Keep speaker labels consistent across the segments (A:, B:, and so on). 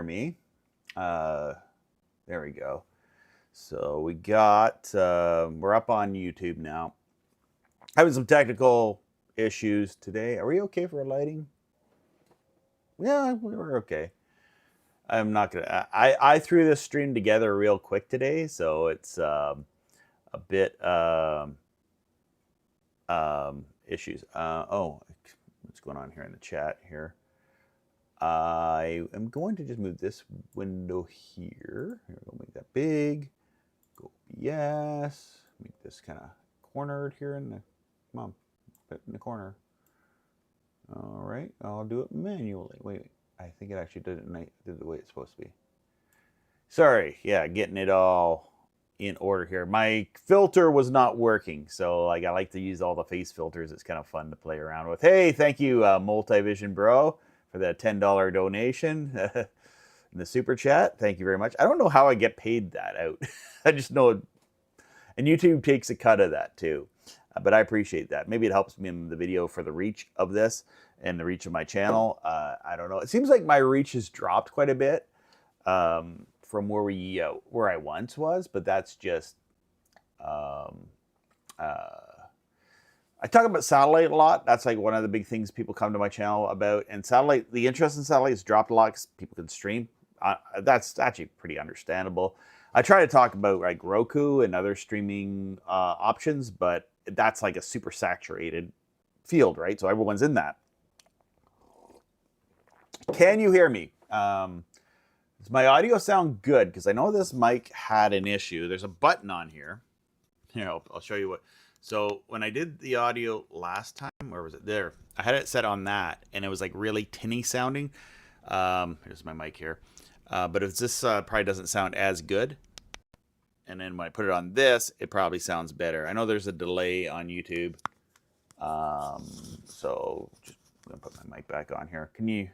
A: me. There we go. So we got, we're up on YouTube now. Having some technical issues today. Are we okay for lighting? Yeah, we were okay. I'm not gonna, I threw this stream together real quick today, so it's a bit issues. Oh, what's going on here in the chat here? I am going to just move this window here. Here we go, make that big. Go yes. Make this kind of cornered here in the, come on, put it in the corner. All right, I'll do it manually. Wait, I think it actually did it the way it's supposed to be. Sorry, yeah, getting it all in order here. My filter was not working, so like I like to use all the face filters. It's kind of fun to play around with. Hey, thank you, Multivision Bro, for that $10 donation in the super chat. Thank you very much. I don't know how I get paid that out. I just know it, and YouTube takes a cut of that too. But I appreciate that. Maybe it helps me in the video for the reach of this and the reach of my channel. I don't know. It seems like my reach has dropped quite a bit from where I once was, but that's just I talk about satellite a lot. That's like one of the big things people come to my channel about. And satellite, the interest in satellite has dropped a lot because people can stream. That's actually pretty understandable. I try to talk about like Roku and other streaming options, but that's like a super saturated field, right? So everyone's in that. Can you hear me? Does my audio sound good? Because I know this mic had an issue. There's a button on here. Here, I'll show you what. So when I did the audio last time, where was it? There. I had it set on that, and it was like really tinny sounding. Here's my mic here. But if this probably doesn't sound as good. And then when I put it on this, it probably sounds better. I know there's a delay on YouTube. So just I'm gonna put my mic back on here. Can you,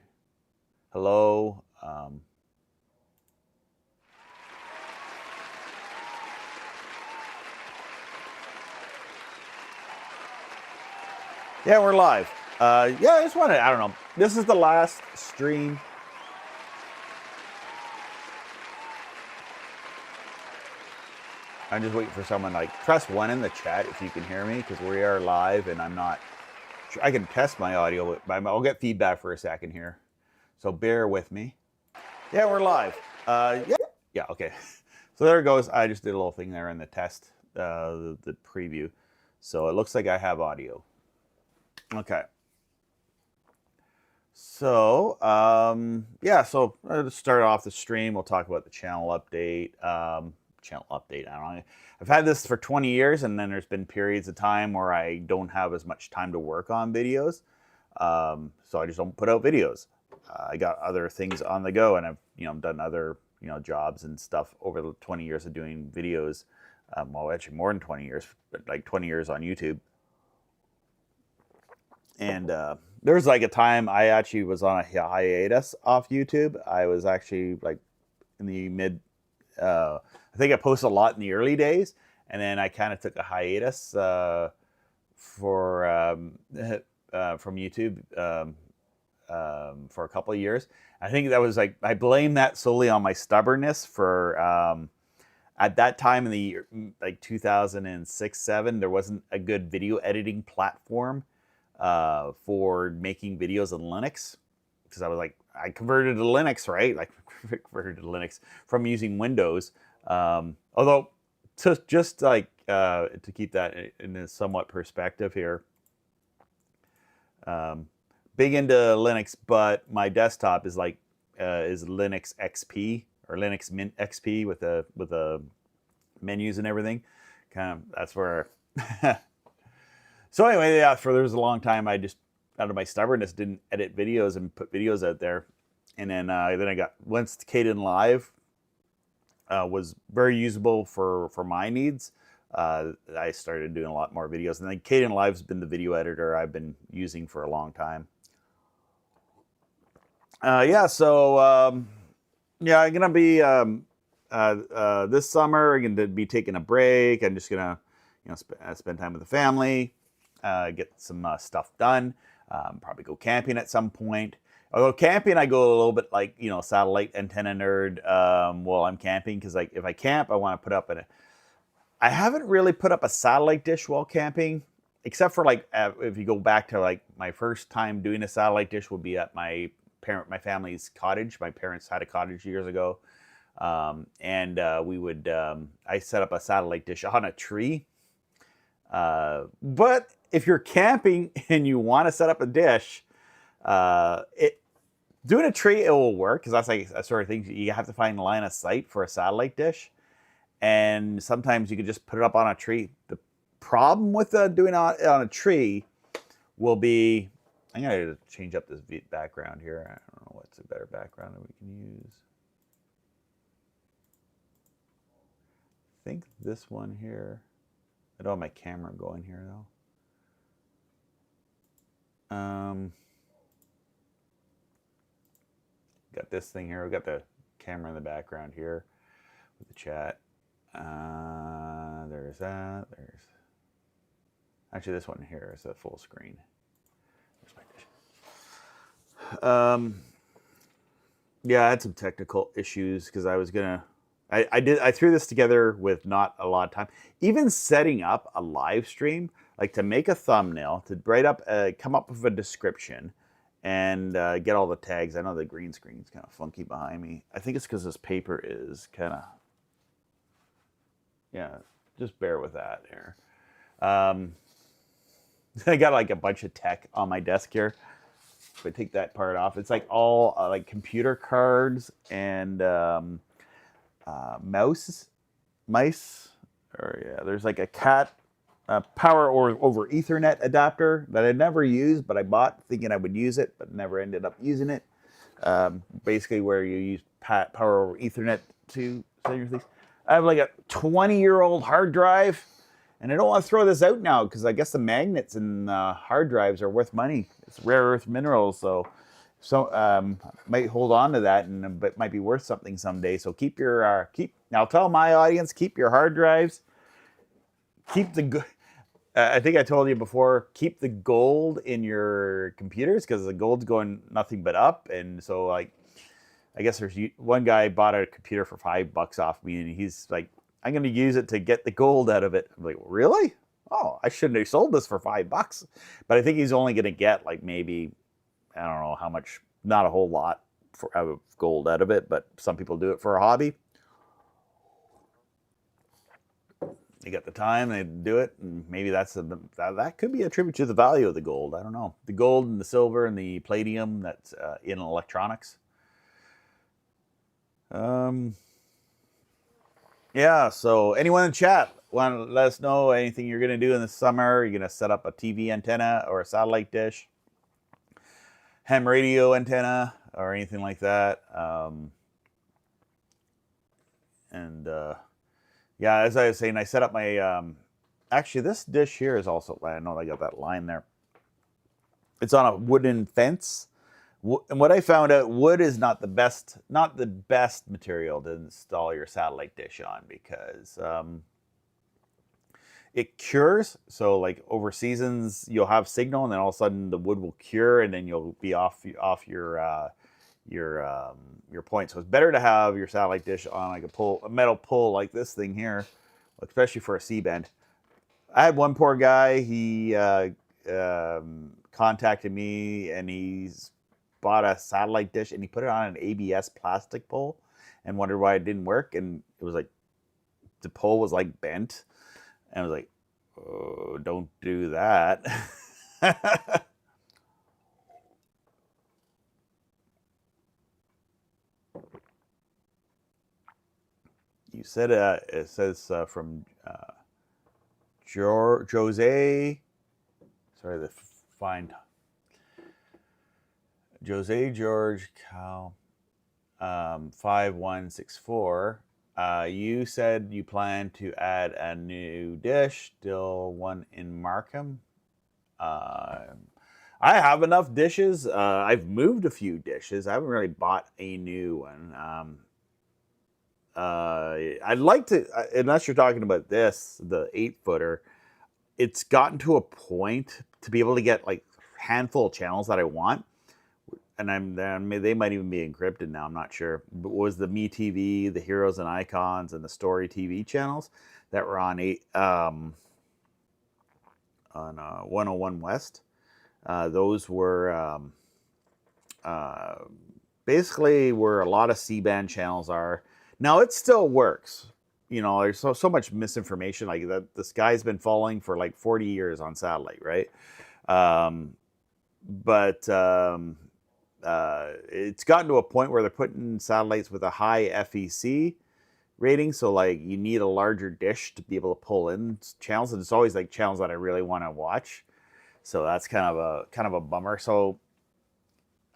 A: hello? Yeah, we're live. Yeah, I just wanted, I don't know. This is the last stream. I'm just waiting for someone, like, press 1 in the chat if you can hear me, because we are live and I'm not sure. I can test my audio, but I'll get feedback for a second here. So bear with me. Yeah, we're live. Yeah, okay. So there it goes. I just did a little thing there in the test, the preview. So it looks like I have audio. Okay. So, yeah, so I'll just start off the stream. We'll talk about the channel update. I don't know. I've had this for 20 years, and then there's been periods of time where I don't have as much time to work on videos. So I just don't put out videos. I got other things on the go, and I've done other jobs and stuff over the 20 years of doing videos. Well, actually more than 20 years, but like 20 years on YouTube. And there was like a time I actually was on a hiatus off YouTube. I was actually like in the mid, I think I posted a lot in the early days, and then I kind of took a hiatus from YouTube for a couple of years. I think that was like, I blame that solely on my stubbornness for, at that time in the year, like 2006-07, there wasn't a good video editing platform for making videos in Linux, because I was like, I converted to Linux, right? Like converted to Linux from using Windows. Although to just like to keep that in a somewhat perspective here, big into Linux, but my desktop is like is Linux XP or Linux Mint XP with the menus and everything. Kind of that's where. So anyway, yeah, there was a long time I just, out of my stubbornness, didn't edit videos and put videos out there. And then I got, once Caden Live was very usable for my needs, I started doing a lot more videos. And then Caden Live's been the video editor I've been using for a long time. Yeah, so yeah, I'm gonna be this summer. I'm gonna be taking a break. I'm just gonna, spend time with the family, get some stuff done. Probably go camping at some point. Although camping, I go a little bit like, you know, satellite antenna nerd while I'm camping, because like if I camp, I want to put up I haven't really put up a satellite dish while camping, except for like if you go back to like my first time doing a satellite dish would be at my family's cottage. My parents had a cottage years ago, and we would I set up a satellite dish on a tree. But if you're camping and you want to set up a dish, doing a tree, it will work, because that's like a sort of thing you have to find line of sight for a satellite dish. And sometimes you can just put it up on a tree. The problem with doing it on a tree will be, I'm going to change up this background here. I don't know what's a better background that we can use. I think this one here. I don't have my camera going here though. Got this thing here. We've got the camera in the background here with the chat. There's that. There's actually this one here is a full screen. There's my dish. Yeah, I had some technical issues because I was gonna. I threw this together with not a lot of time. Even setting up a live stream, like to make a thumbnail, to write up, come up with a description, and get all the tags. I know the green screen's kind of funky behind me. I think it's because this paper is kind of, yeah, just bear with that here. I got like a bunch of tech on my desk here. If I take that part off, it's like all like computer cards and mice, or yeah, there's like a cat power over Ethernet adapter that I never used, but I bought thinking I would use it, but never ended up using it. Basically, where you use power over Ethernet to send your things. I have like a 20-year-old hard drive, and I don't want to throw this out now because I guess the magnets in hard drives are worth money. It's rare earth minerals, so might hold on to that, and it might be worth something someday. So keep your now. Tell my audience, keep your hard drives. Keep the good. I think I told you before, keep the gold in your computers because the gold's going nothing but up. And so, like, I guess there's one guy bought a computer for $5 off me, and he's like, I'm going to use it to get the gold out of it. I'm like, really? Oh, I shouldn't have sold this for $5. But I think he's only going to get like maybe, I don't know how much, not a whole lot of gold out of it, but some people do it for a hobby. They got the time, they do it, and maybe that could be a tribute to the value of the gold. I don't know. The gold and the silver and the palladium that's in electronics. Yeah, so anyone in chat want to let us know anything you're going to do in the summer? You're going to set up a TV antenna or a satellite dish, ham radio antenna, or anything like that. Yeah, as I was saying, I set up my, actually this dish here is also, I know I got that line there. It's on a wooden fence. And what I found out, wood is not the best material to install your satellite dish on, because it cures. So like over seasons, you'll have signal, and then all of a sudden the wood will cure, and then you'll be off your point. So it's better to have your satellite dish on like a metal pole like this thing here, especially for a C-band. I had one poor guy, he contacted me, and he's bought a satellite dish, and he put it on an ABS plastic pole and wondered why it didn't work. And it was like, the pole was like bent. And I was like, oh, don't do that. You said it says from Jose. Sorry, the find Jose George Cal 5164. You said you plan to add a new dish, still one in Markham. I have enough dishes. I've moved a few dishes. I haven't really bought a new one. I'd like to, unless you're talking about this, the 8-footer, it's gotten to a point to be able to get like handful of channels that I want. they might even be encrypted now. I'm not sure. But was the Me TV, the Heroes and Icons, and the Story TV channels that were on 101 West? Those were basically where a lot of C-band channels are. Now it still works. You know, there's so much misinformation. Like that, this guy's been falling for like 40 years on satellite, right? It's gotten to a point where they're putting satellites with a high FEC rating. So like you need a larger dish to be able to pull in channels, and it's always like channels that I really want to watch. So that's kind of a bummer. So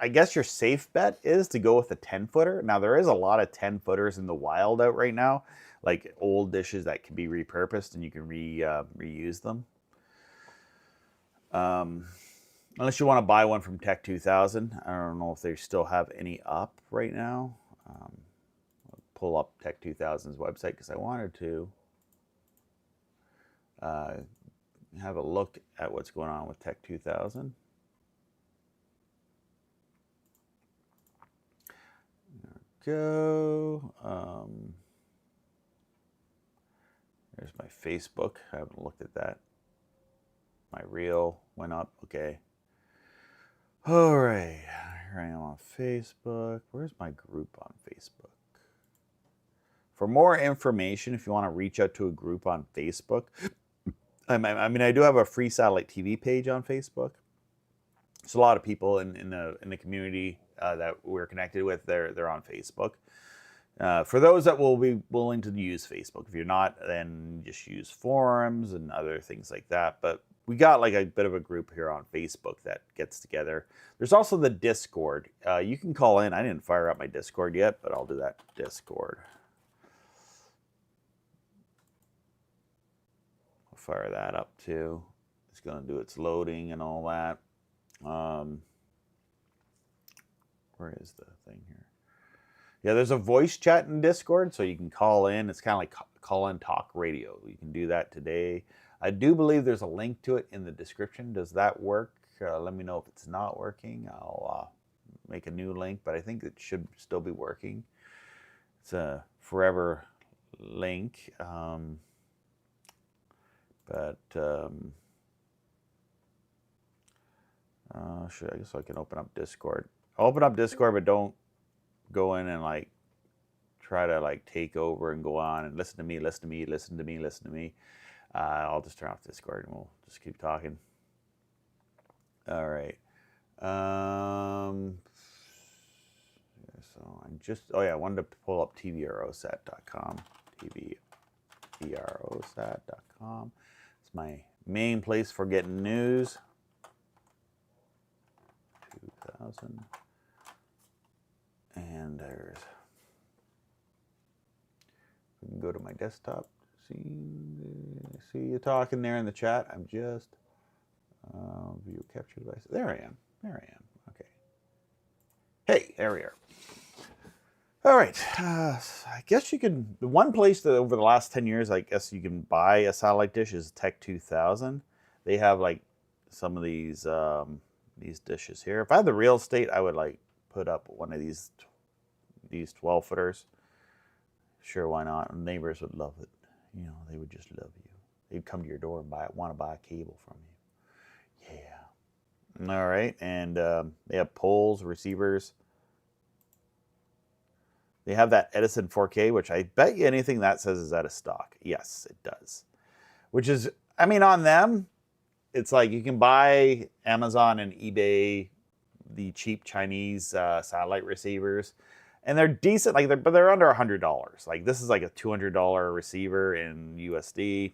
A: I guess your safe bet is to go with a 10-footer. Now there is a lot of 10-footers in the wild out right now, like old dishes that can be repurposed and you can reuse them. Unless you want to buy one from Tech 2000. I don't know if they still have any up right now. I'll pull up Tech 2000's website because I wanted to have a look at what's going on with Tech 2000. There we go. There's my Facebook. I haven't looked at that. My reel went up. Okay. All right. Here I am on Facebook. Where's my group on Facebook? For more information, if you want to reach out to a group on Facebook, I mean, I do have a free satellite TV page on Facebook. There's a lot of people in the community that we're connected with. They're on Facebook. For those that will be willing to use Facebook, if you're not, then just use forums and other things like that. But we got like a bit of a group here on Facebook that gets together. There's also the Discord. You can call in. I didn't fire up my Discord yet, but I'll do that. Discord. I'll fire that up too. It's going to do its loading and all that. Where is the thing here? Yeah, there's a voice chat in Discord, so you can call in. It's kind of like call-in talk radio. You can do that today. I do believe there's a link to it in the description. Does that work? Let me know if it's not working. I'll make a new link, but I think it should still be working. It's a forever link. I guess I can open up Discord. I'll open up Discord, but don't go in and like try to like take over and go on and listen to me. I'll just turn off Discord and we'll just keep talking. All right. So I wanted to pull up tvrosat.com. tvrosat.com. It's my main place for getting news. 2000. And we can go to my desktop. See you talking there in the chat. I'm just view capture device. There I am. Okay. Hey, there we are. All right. I guess you can. The one place that over the last 10 years, I guess you can buy a satellite dish is Tech 2000. They have like some of these dishes here. If I had the real estate, I would like put up one of these 12-footers. Sure, why not? Neighbors would love it. You know, they would just love you. They'd come to your door and want to buy a cable from you. Yeah. All right, and they have poles, receivers. They have that Edison 4K, which I bet you anything that says is out of stock. Yes, it does. Which is, I mean, on them, it's like you can buy Amazon and eBay, the cheap Chinese satellite receivers, and they're decent, but they're under $100. Like this is like a $200 receiver in USD.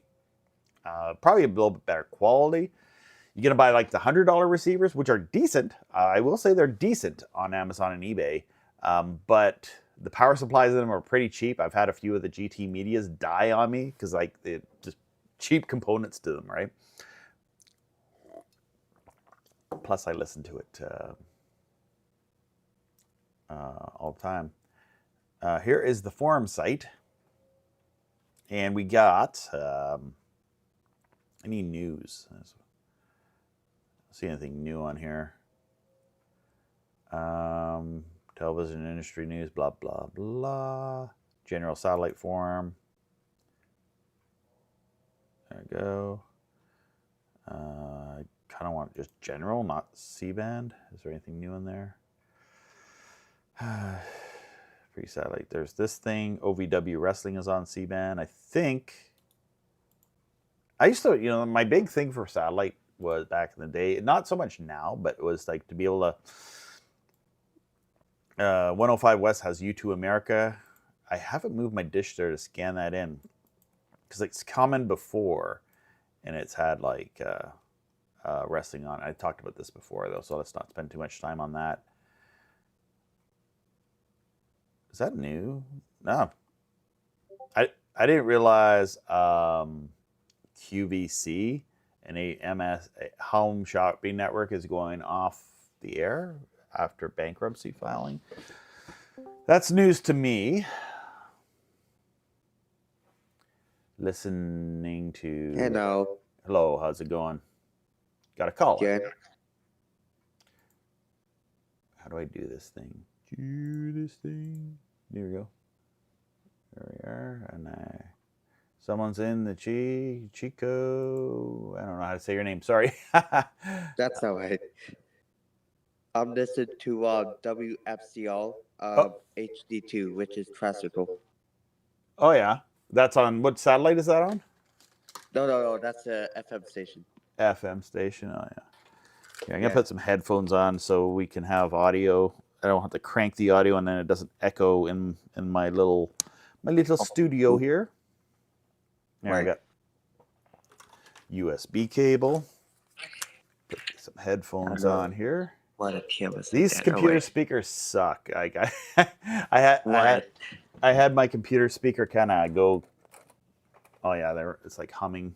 A: Probably a little bit better quality. You're gonna buy like the $100 receivers, which are decent. I will say they're decent on Amazon and eBay, but the power supplies of them are pretty cheap. I've had a few of the GT Medias die on me because like they're just cheap components to them, right? Plus, I listen to it all the time. Here is the forum site, and we got any news. See anything new on here? Television industry news, blah, blah, blah. General satellite forum. There we go. I kind of want just general, not C-band. Is there anything new in there? Free satellite. There's this thing. OVW Wrestling is on C-band. I think. I used to, my big thing for satellite was back in the day, not so much now, but it was like to be able to. 105 West has U2 America. I haven't moved my dish there to scan that in because it's common before, and it's had like wrestling on. I talked about this before though, so let's not spend too much time on that. Is that new? No. I didn't realize QVC and a home shopping network is going off the air after bankruptcy filing. That's news to me. Listening to... Hello, how's it going? Got a call.
B: Good.
A: How do I do this thing? There we go. There we are. And someone's in the Chico. I don't know how to say your name. Sorry.
B: That's all right. I'm listening to WFCL HD2, which is classical.
A: Oh, yeah. That's on, what satellite is that on?
B: No. That's a FM station.
A: FM station. Oh, yeah. I'm going to put some headphones on so we can have audio. I don't have to crank the audio and then it doesn't echo in my little studio here. There, I got USB cable. Put some headphones on here. These computer speakers suck. I had my computer speaker kind of go. Oh yeah, it's like humming.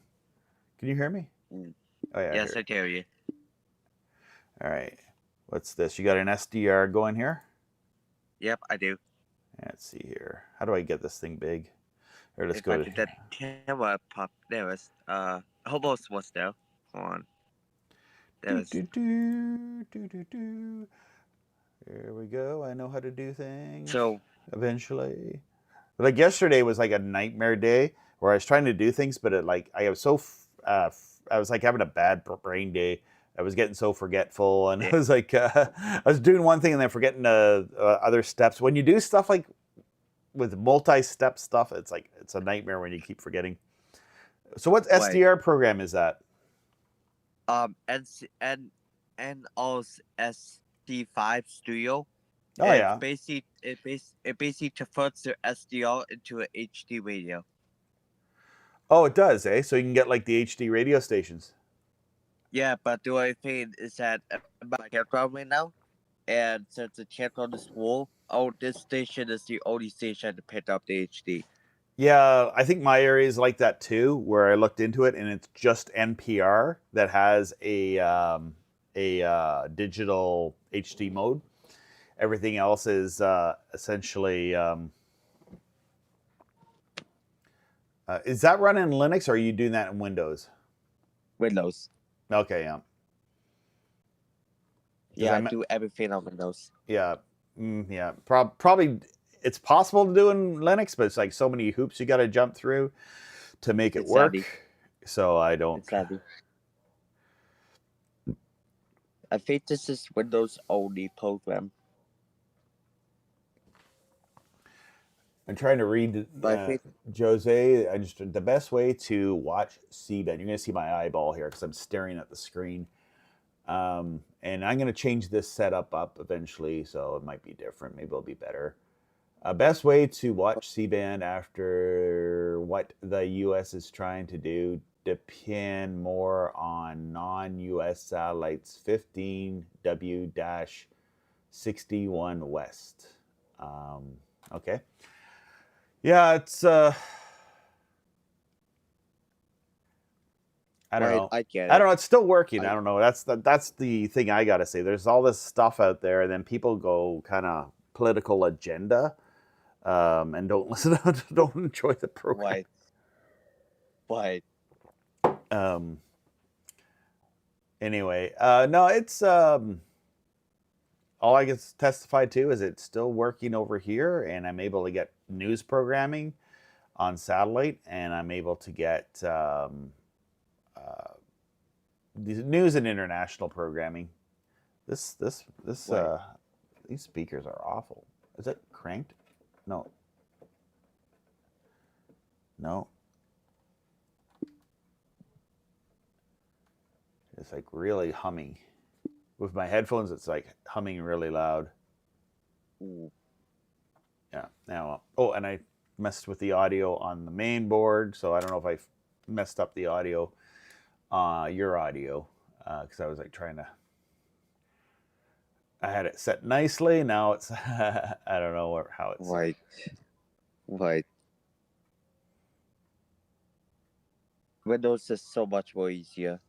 A: Can you hear me? Oh yeah.
B: Yes, I can hear you.
A: All right. What's this? You got an SDR going here?
B: Yep, I do.
A: Let's see here. How do I get this thing big? Or let's go to
B: that camera pop. There was almost was there. Hold on.
A: There we go. I know how to do things.
B: So
A: eventually, but like yesterday was like a nightmare day where I was trying to do things, but I was so I was like having a bad brain day. I was getting so forgetful, and it was like I was doing one thing and then forgetting other steps. When you do stuff like with multi-step stuff, it's a nightmare when you keep forgetting. So what SDR program is that?
B: SD5 Studio.
A: Oh yeah.
B: It basically converts the SDR into an HD radio.
A: Oh, it does, eh? So you can get like the HD radio stations.
B: Yeah, but the only thing is that my campground right now, and since the campground is full, this station is the only station to pick up the HD.
A: Yeah, I think my area is like that too, where I looked into it, and it's just NPR that has a digital HD mode. Everything else is essentially. Is that running Linux, or are you doing that in Windows?
B: Windows.
A: Okay, yeah.
B: Yeah, I do everything on Windows.
A: Yeah, yeah. Probably it's possible to do in Linux, but it's like so many hoops you got to jump through to make it work. So I don't.
B: Exactly. I think this is Windows only program.
A: I'm trying to read Jose. The best way to watch C-band. You're going to see my eyeball here because I'm staring at the screen. And I'm going to change this setup up eventually, so it might be different. Maybe it'll be better. Best way to watch C-band after what the U.S. is trying to do depend more on non-U.S. satellites 15W-61 West. Okay. Yeah, it's I don't know.
B: I get it.
A: I don't know. It's still working. I don't know. That's the thing I gotta say. There's all this stuff out there, and then people go kind of political agenda, and don't listen. Don't enjoy the program.
B: Right.
A: Anyway, no, it's all I can testify to is it's still working over here, and I'm able to get news programming on satellite, and I'm able to get these news and international programming. This these speakers are awful. Is it cranked? No. It's like really humming. With my headphones, it's like humming really loud.
B: Ooh.
A: Yeah. Now, oh, and I messed with the audio on the main board, so I don't know if I messed up the audio, your audio, because I was like trying to. I had it set nicely. Now it's I don't know how it's.
B: Right. Windows is so much more easier.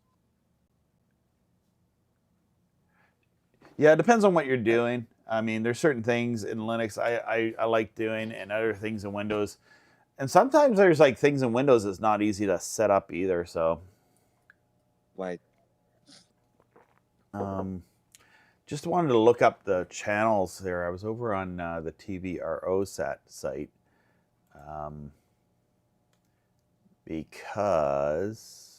A: Yeah, it depends on what you're doing. I mean, there's certain things in Linux I like doing, and other things in Windows. And sometimes there's like things in Windows that's not easy to set up either. So,
B: Right.
A: Just wanted to look up the channels there. I was over on the TVRO site because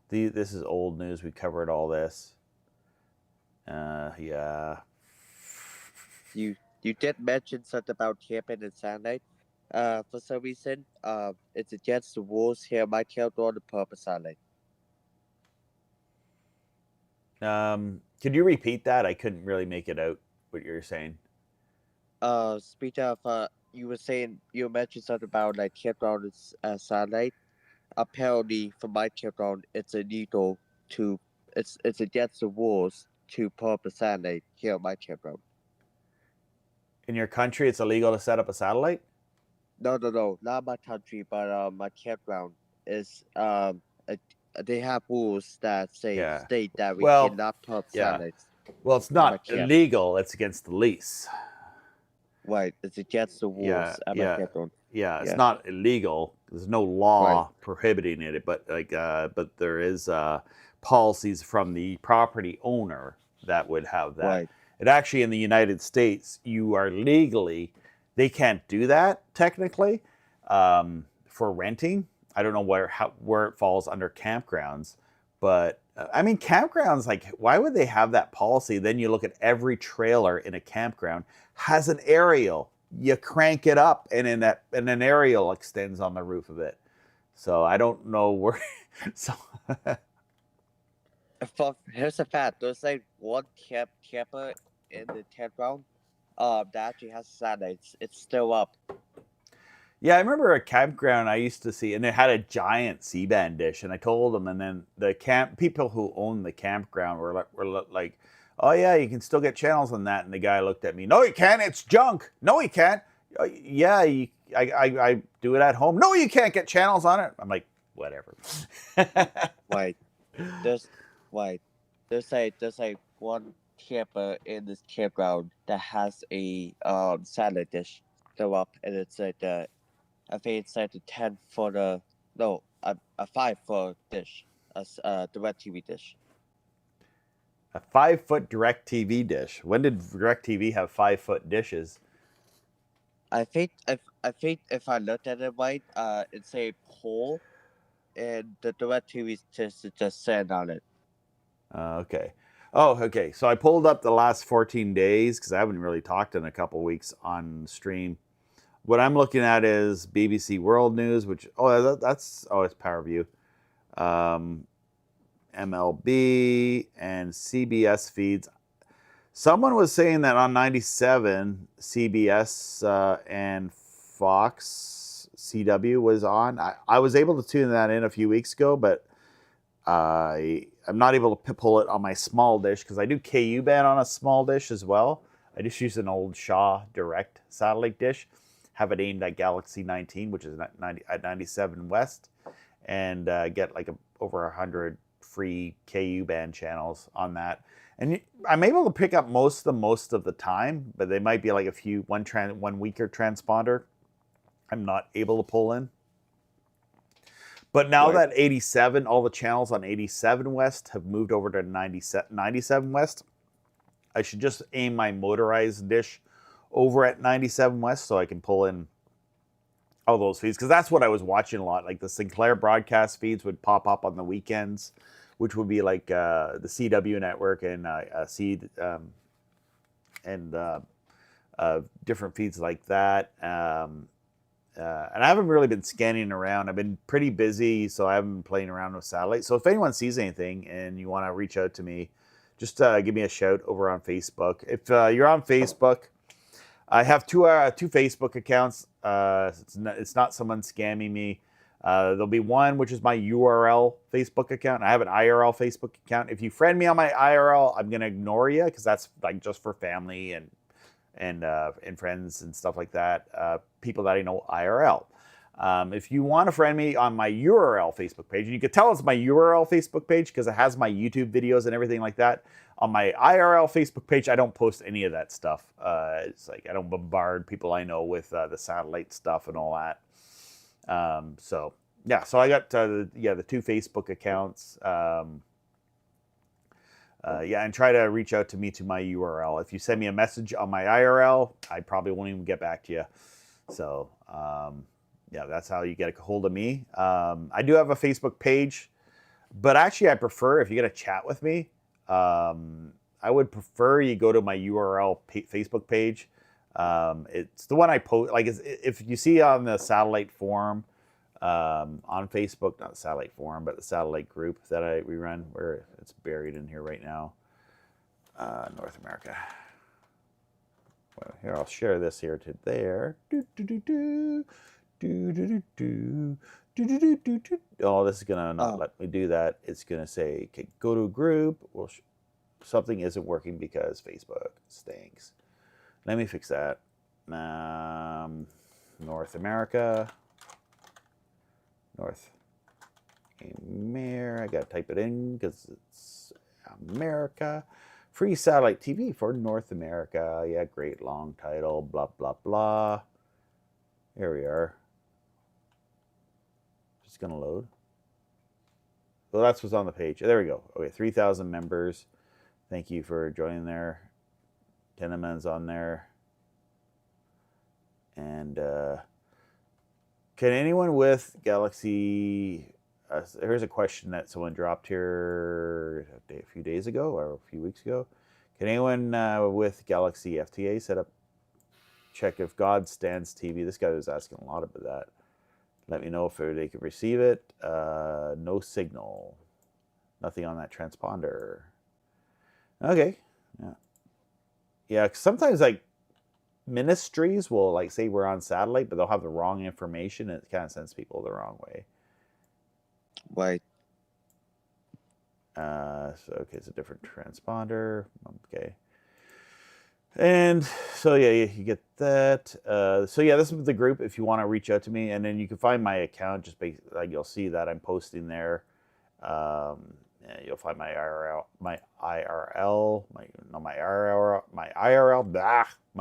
A: this is old news. We covered all this. Yeah.
B: You did mention something about camping and satellite. For some reason, it's against the rules here. My channel on the purpose satellite.
A: Could you repeat that? I couldn't really make it out what you're saying.
B: Speaking of, you mentioned something about like campground satellite. Apparently, for my campground, it's illegal to. It's against the rules to purpose satellite here at my campground.
A: In your country, it's illegal to set up a satellite?
B: No, not my country, but my campground is they have rules that state that we cannot put satellites.
A: Well, it's not illegal; it's against the lease.
B: Right, it's against the rules at my campground.
A: Yeah, it's not illegal. There's no law prohibiting it, but but there is policies from the property owner that would have that.
B: Right.
A: It actually, in the United States, you are legally, they can't do that technically for renting. I don't know where it falls under campgrounds, but I mean, campgrounds, like, why would they have that policy? Then you look at every trailer in a campground has an aerial. You crank it up, and an aerial extends on the roof of it. So I don't know where. So
B: here's a fact: there's like one camper in the campground that actually has satellites. It's still up.
A: Yeah, I remember a campground I used to see, and it had a giant C-band dish. And I told them, and then the people who owned the campground were like, "Oh yeah, you can still get channels on that." And the guy looked at me, "No, you can't. It's junk. No, you can't." Yeah, I do it at home. No, you can't get channels on it. I'm like, whatever.
B: Right. There's like one camper in this campground that has a satellite dish go up, and it's like I think it's like a 10-foot a 5-foot dish, a direct TV dish.
A: A 5-foot direct TV dish. When did direct TV have 5-foot dishes?
B: I think if I looked at it right, it's a pole, and the direct TV dish is just sitting on it.
A: Okay. Oh, okay. So I pulled up the last 14 days because I haven't really talked in a couple weeks on stream. What I'm looking at is BBC World News, which it's PowerView, MLB, and CBS feeds. Someone was saying that on 97, CBS and Fox CW was on. I was able to tune that in a few weeks ago, but I'm not able to pull it on my small dish because I do KU band on a small dish as well. I just use an old Shaw Direct satellite dish, have it aimed at Galaxy 19, which is at 97 West, and get like over 100 free KU band channels on that. And I'm able to pick up most of the time, but they might be like one weaker transponder I'm not able to pull in. But now that 87, all the channels on 87 West have moved over to 97 West, I should just aim my motorized dish over at 97 West so I can pull in all those feeds, because that's what I was watching a lot. Like the Sinclair broadcast feeds would pop up on the weekends, which would be like the CW network and Seed and different feeds like that. And I haven't really been scanning around. I've been pretty busy, so I haven't been playing around with satellite. So if anyone sees anything and you want to reach out to me, just give me a shout over on Facebook. If you're on Facebook, I have two Facebook accounts. It's not someone scamming me. There'll be one, which is my URL Facebook account. I have an IRL Facebook account. If you friend me on my IRL, I'm going to ignore you because that's like just for family and friends and stuff like that. People that I know IRL. If you want to friend me on my URL Facebook page, and you can tell it's my URL Facebook page because it has my YouTube videos and everything like that. On my IRL Facebook page, I don't post any of that stuff. It's like I don't bombard people I know with the satellite stuff and all that. So yeah, so I got the two Facebook accounts. And try to reach out to me to my URL. If you send me a message on my IRL, I probably won't even get back to you. So yeah, that's how you get a hold of me. I do have a Facebook page, but actually I prefer, if you're going to chat with me, I would prefer you go to my URL Facebook page. It's the one I post. Like, if you see on the satellite forum on Facebook, not the satellite forum, but the satellite group that we run, where it's buried in here right now, North America. Well, here, I'll share this here to there. Oh, this is gonna not let me do that. It's gonna say, okay, go to a group. Well, something isn't working because Facebook stinks. Let me fix that. North America. North America. I gotta type it in because it's America. Free satellite TV for North America. Yeah, great long title. Blah blah blah. Here we are. Just gonna load. Well, that's what's on the page. There we go. Okay, 3,000 members. Thank you for joining there. Teneman's on there. And can anyone with Galaxy... here's a question that someone dropped here a few days ago or a few weeks ago. Can anyone with Galaxy FTA set up, check if God stands TV? This guy was asking a lot about that. Let me know if they could receive it. No signal. Nothing on that transponder. Okay. Yeah. Yeah, 'cause sometimes like ministries will like say we're on satellite, but they'll have the wrong information, and it kind of sends people the wrong way.
B: Right.
A: So okay, it's a different transponder. Okay. And so yeah, you get that. So yeah, this is the group if you want to reach out to me, and then you can find my account. Just like you'll see that I'm posting there. You'll find my IRL, my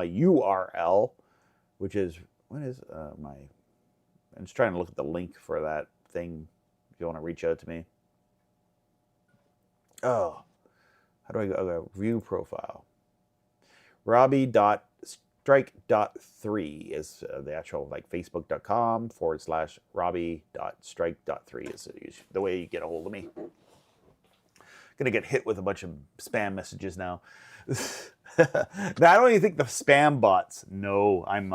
A: URL, which is my. I'm just trying to look at the link for that thing. If you want to reach out to me. Oh, how do I go? Okay, view profile. Robbie.strike.3 is the actual like facebook.com/Robbie.strike.3 is the way you get a hold of me. Gonna get hit with a bunch of spam messages now. Now I don't even think the spam bots know I'm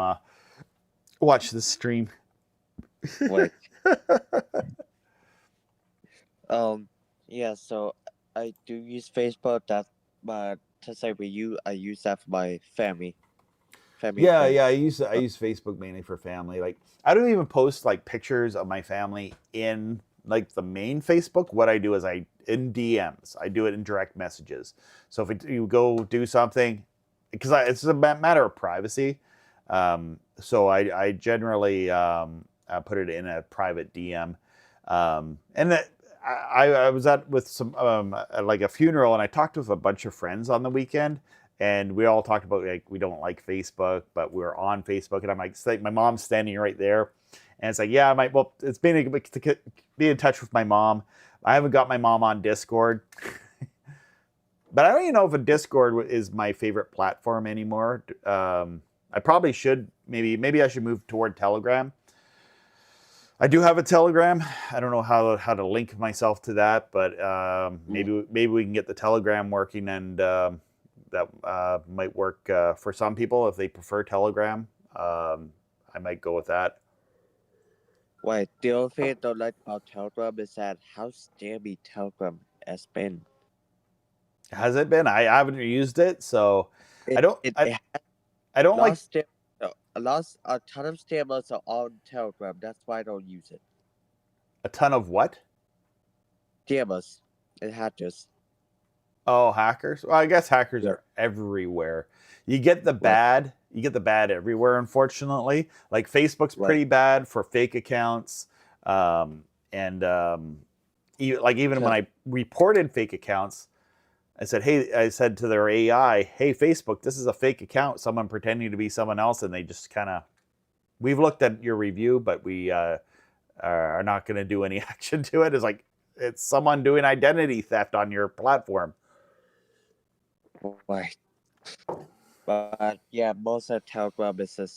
A: watch this stream.
B: What? Yeah, so I do use Facebook, but to say with you, I use that for my family.
A: Yeah, I use Facebook mainly for family. Like I don't even post like pictures of my family in like the main Facebook. What I do is in DMs. I do it in direct messages. So if you go do something, because it's a matter of privacy. So I generally put it in a private DM. And that I was with some like a funeral, and I talked with a bunch of friends on the weekend. And we all talked about like we don't like Facebook, but we're on Facebook. And I'm like, my mom's standing right there, and it's like, yeah, it's been to be in touch with my mom. I haven't got my mom on Discord, But I don't even know if a Discord is my favorite platform anymore. I probably should maybe I should move toward Telegram. I do have a Telegram. I don't know how to link myself to that, but maybe we can get the Telegram working, and that might work for some people if they prefer Telegram. I might go with that.
B: Wait, the only thing I don't like about Telegram is that how stabby Telegram has been.
A: Has it been? I haven't used it, so I don't like.
B: A ton of stammers are on Telegram. That's why I don't use it.
A: A ton of what?
B: Stammers and hackers.
A: Oh, hackers. Well, I guess hackers are everywhere. You get the bad. You get the bad everywhere, unfortunately. Like Facebook's pretty bad for fake accounts, even when I reported fake accounts, I said to their AI, "Hey, Facebook, this is a fake account. Someone pretending to be someone else," and they just kind of, "We've looked at your review, but we are not going to do any action to it." It's like it's someone doing identity theft on your platform.
B: Right. But yeah, most of Telegram is a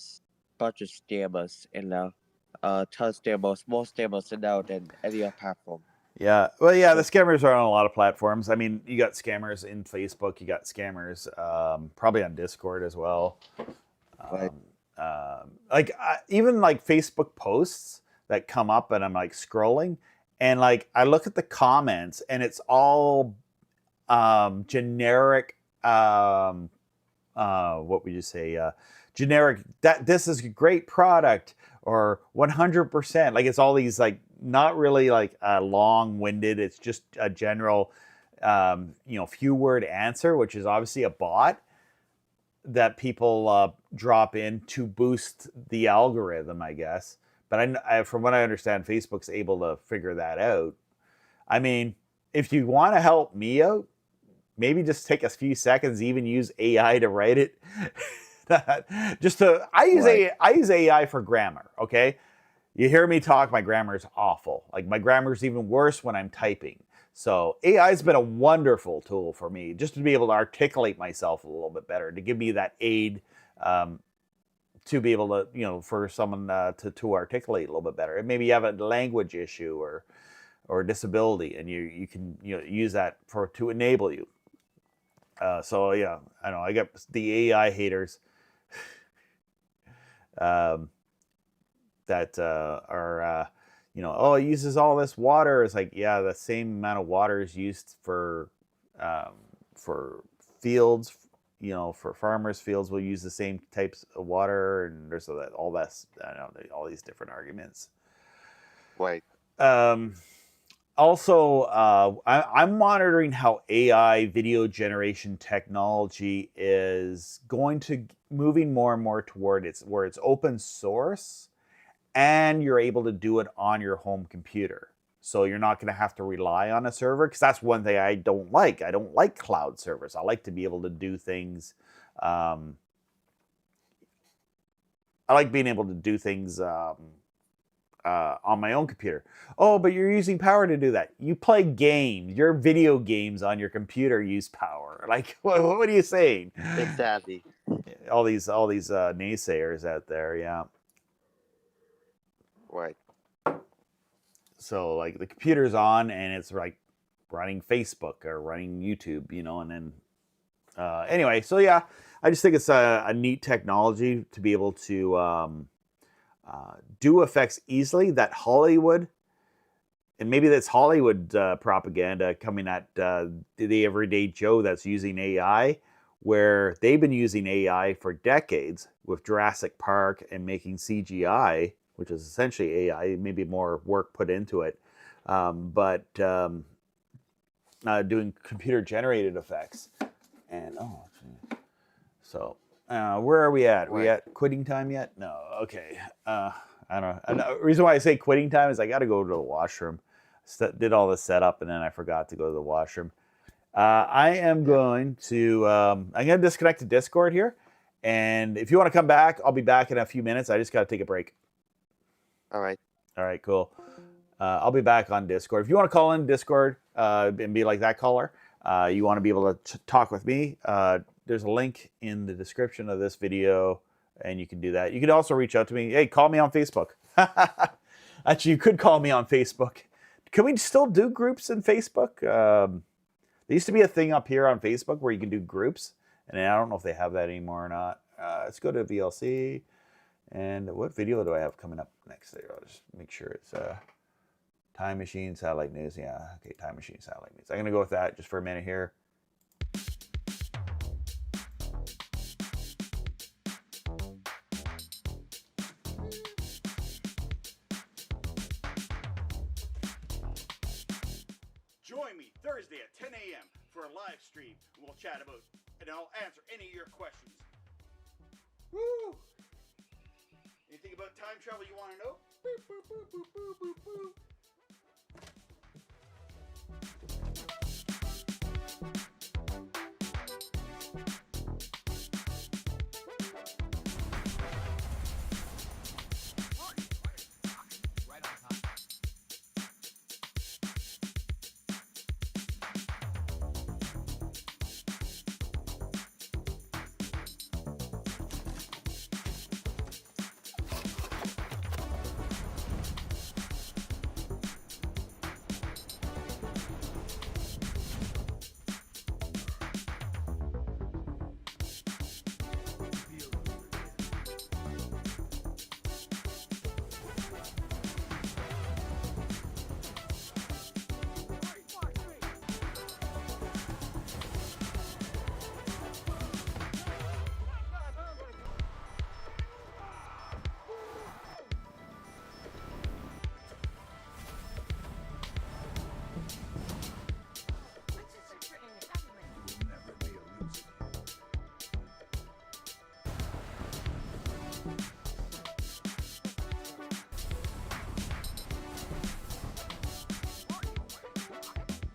B: bunch of scammers, ton of scammers, more scammers now than any other platform.
A: Yeah, well, yeah, the scammers are on a lot of platforms. I mean, you got scammers in Facebook, you got scammers probably on Discord as well. Even like Facebook posts that come up, and I'm like scrolling, and like I look at the comments, and it's all generic. What would you say? Generic. That this is a great product, or 100%. Like it's all these like not really like long-winded. It's just a general, few word answer, which is obviously a bot that people drop in to boost the algorithm, I guess. But I from what I understand, Facebook's able to figure that out. I mean, if you want to help me out, maybe just take a few seconds, even use AI to write it. I use AI for grammar, okay? You hear me talk, my grammar is awful. Like my grammar is even worse when I'm typing. So AI has been a wonderful tool for me, just to be able to articulate myself a little bit better, to give me that aid to be able to, for someone to articulate a little bit better. And maybe you have a language issue or disability, and you can use that to enable you. So yeah, I know I got the AI haters that are oh, it uses all this water. It's like, yeah, the same amount of water is used for fields. For farmers' fields, we'll use the same types of water, and there's all these different arguments.
B: Right.
A: Also, I'm monitoring how AI video generation technology is moving more and more toward where it's open source, and you're able to do it on your home computer. So you're not going to have to rely on a server, because that's one thing I don't like. I don't like cloud servers. I like to be able to do things. I like being able to do things on my own computer. Oh, but you're using power to do that. You play games. Your video games on your computer use power. Like, what are you saying?
B: Exactly.
A: All these naysayers out there, yeah.
B: Right.
A: So, like, the computer's on, and it's like running Facebook or running YouTube, and then anyway. So yeah, I just think it's a neat technology to be able to do effects easily that Hollywood, and maybe that's Hollywood propaganda coming at the everyday Joe that's using AI, where they've been using AI for decades with Jurassic Park and making CGI, which is essentially AI, maybe more work put into it, but doing computer-generated effects. And where are we at? Are we at quitting time yet? No. Okay. I don't know. And the reason why I say quitting time is I got to go to the washroom. Did all the setup, and then I forgot to go to the washroom. I am going to I'm going to disconnect the Discord here, and if you want to come back, I'll be back in a few minutes. I just got to take a break.
B: All right.
A: All right. Cool. I'll be back on Discord. If you want to call in Discord and be like that caller, you want to be able to talk with me, there's a link in the description of this video, and you can do that. You can also reach out to me. Hey, call me on Facebook. Actually, you could call me on Facebook. Can we still do groups in Facebook? There used to be a thing up here on Facebook where you can do groups, and I don't know if they have that anymore or not. Let's go to VLC. And what video do I have coming up next there? I'll just make sure it's Time Machine, Satellite News. Yeah, okay, Time Machine, Satellite News. I'm going to go with that just for a minute here. Join me Thursday at 10 a.m. for a live stream. We'll chat about, and I'll answer any of your questions. Woo! Anything about time travel you want to know? Boop, boop, boop, boop, boop, boop, boop.
C: Right on time.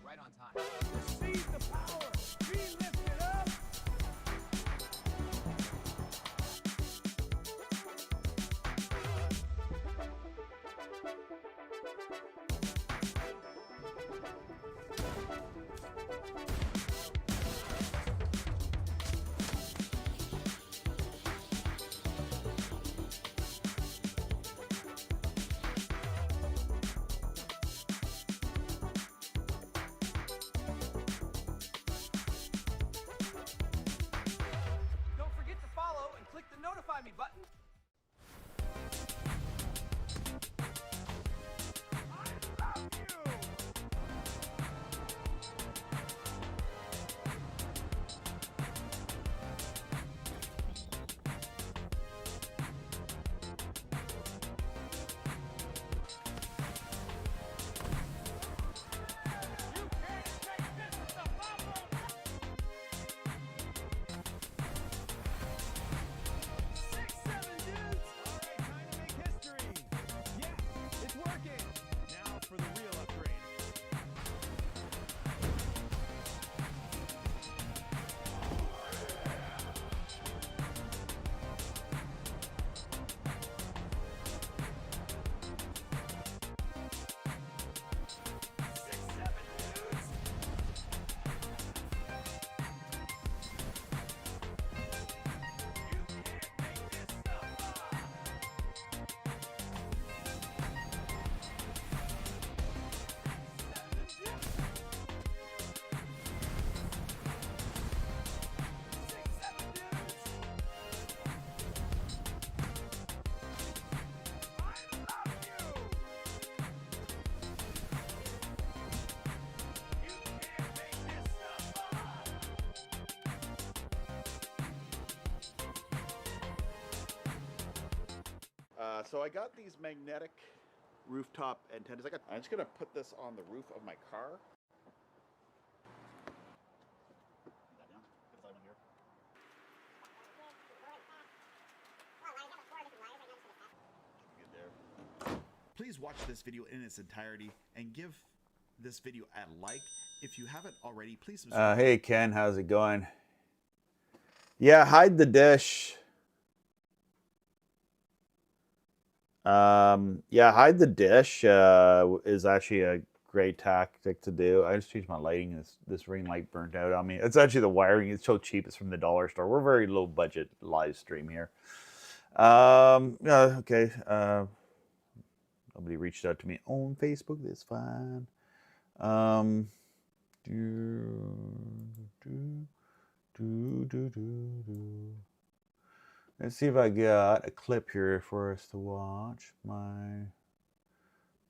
C: Right on time. Receive the power. Be lifted up. Don't forget to follow and click the notify me button. I love you. You can't take this with the bubble. 6-7 dudes. All right, time to make history. Yeah, it's working. Now for the real upgrade.
A: So I got these magnetic rooftop antennas. I'm just gonna put this on the roof of my car. Put that down. Put that one here. Good there. Please watch this video in its entirety and give this video a like. If you haven't already, please subscribe. Hey Ken, how's it going? Yeah, hide the dish. Yeah, hide the dish is actually a great tactic to do. I just changed my lighting. This ring light burnt out on me. It's actually the wiring. It's so cheap. It's from the dollar store. We're very low budget live stream here. Yeah, okay. Nobody reached out to me on Facebook. That's fine. Let's see if I got a clip here for us to watch.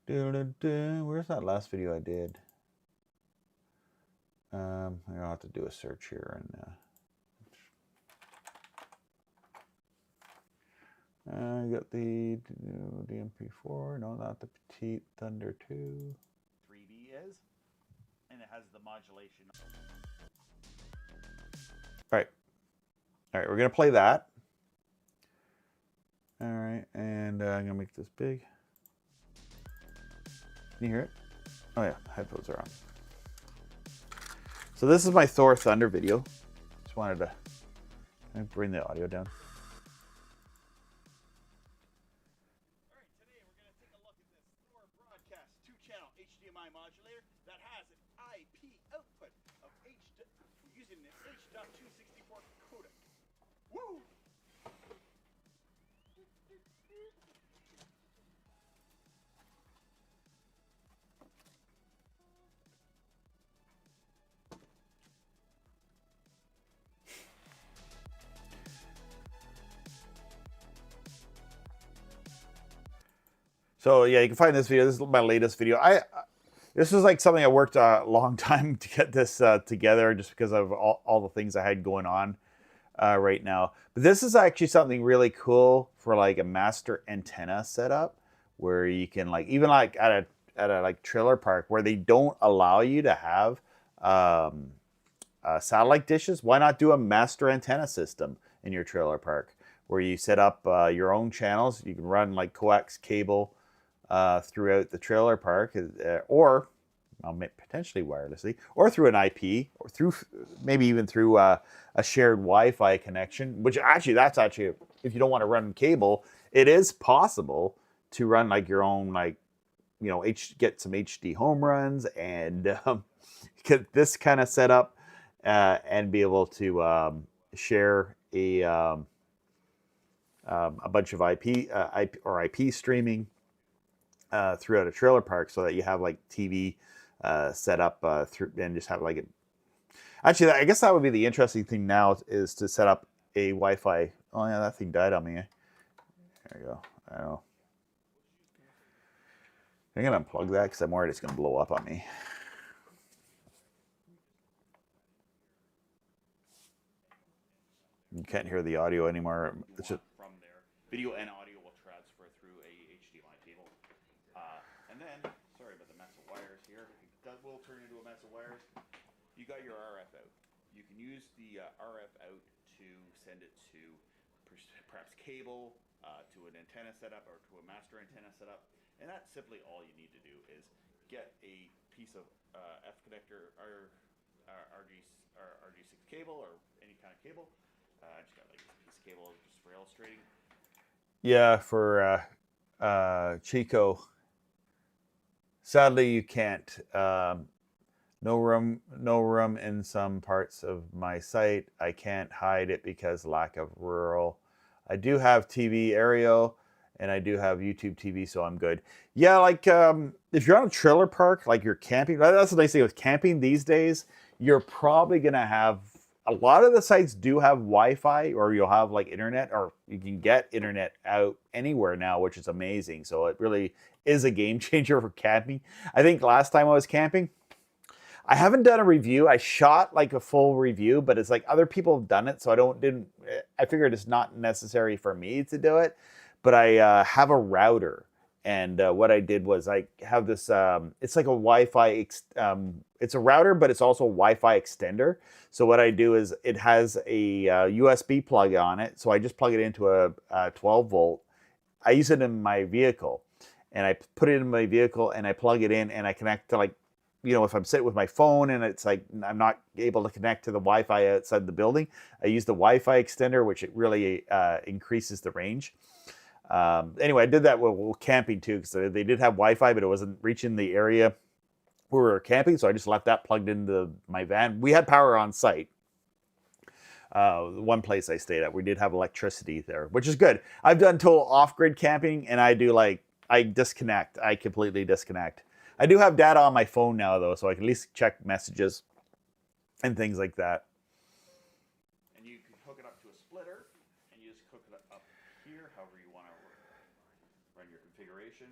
A: Where's that last video I did? I'll have to do a search here and I got the MP4. No, not the Petite Thunder 2. 3B is, and it has the modulation. All right, we're gonna play that. All right, and I'm gonna make this big. Can you hear it? Oh yeah, headphones are on. So this is my Thor Thunder video. Just wanted to bring the audio down. All right, today we're going to take a look at this Thor broadcast 2-channel HDMI modulator that has an IP output of using the H.264 codec. Woo! So yeah, you can find this video. This is my latest video. This was like something I worked a long time to get this together, just because of all the things I had going on right now. But this is actually something really cool for like a master antenna setup, where you can like even like at a like trailer park where they don't allow you to have satellite dishes. Why not do a master antenna system in your trailer park where you set up your own channels? You can run like coax cable throughout the trailer park, or potentially wirelessly, or through an IP, or through maybe even through a shared Wi-Fi connection. Which that's actually, if you don't want to run cable, it is possible to run like your own, like, you know, get some HD home runs and get this kind of setup and be able to share a bunch of IP streaming throughout a trailer park, so that you have like TV set up through, and just have like it. Actually, I guess that would be the interesting thing now, is to set up a Wi-Fi. Oh yeah, that thing died on me. There you go. I don't know. I'm gonna unplug that because I'm worried it's gonna blow up on me. You can't hear the audio anymore. It's just from there. Video and audio will transfer through a HDMI cable. And then, sorry about the mess of wires here. That will turn into a mess of wires. You got your RF out. You can use the RF out to send it to perhaps cable, to an antenna setup, or to a master antenna setup. And that's simply all you need to do, is get a piece of F connector or RG6 cable, or any kind of cable. I just got like this piece of cable just for illustrating. Yeah, for Chico. Sadly, you can't. No room in some parts of my site. I can't hide it because lack of rural. I do have TV aerial, and I do have YouTube TV, so I'm good. Yeah, like if you're on a trailer park, like you're camping. That's the nice thing with camping these days. You're probably gonna have, a lot of the sites do have Wi-Fi, or you'll have like internet, or you can get internet out anywhere now, which is amazing. So it really is a game changer for camping. I think last time I was camping, I haven't done a review. I shot like a full review, but it's like other people have done it, so I figured it's not necessary for me to do it. But I have a router, and what I did was I have this. It's like a Wi-Fi. It's a router, but it's also a Wi-Fi extender. So what I do is it has a USB plug on it. So I just plug it into a 12 volt. I use it in my vehicle, and I put it in my vehicle, and I plug it in, and I connect to, like, you know, if I'm sitting with my phone and it's like I'm not able to connect to the Wi-Fi outside the building, I use the Wi-Fi extender, which it really increases the range. Anyway, I did that with camping too, because they did have Wi-Fi, but it wasn't reaching the area we were camping, so I just left that plugged into my van. We had power on site. One place I stayed at, we did have electricity there, which is good. I've done total off-grid camping, and I disconnect. I completely disconnect. I do have data on my phone now, though, so I can at least check messages and things like that. And you can hook it up to a splitter, and you just hook it up here, however you want to run your configuration.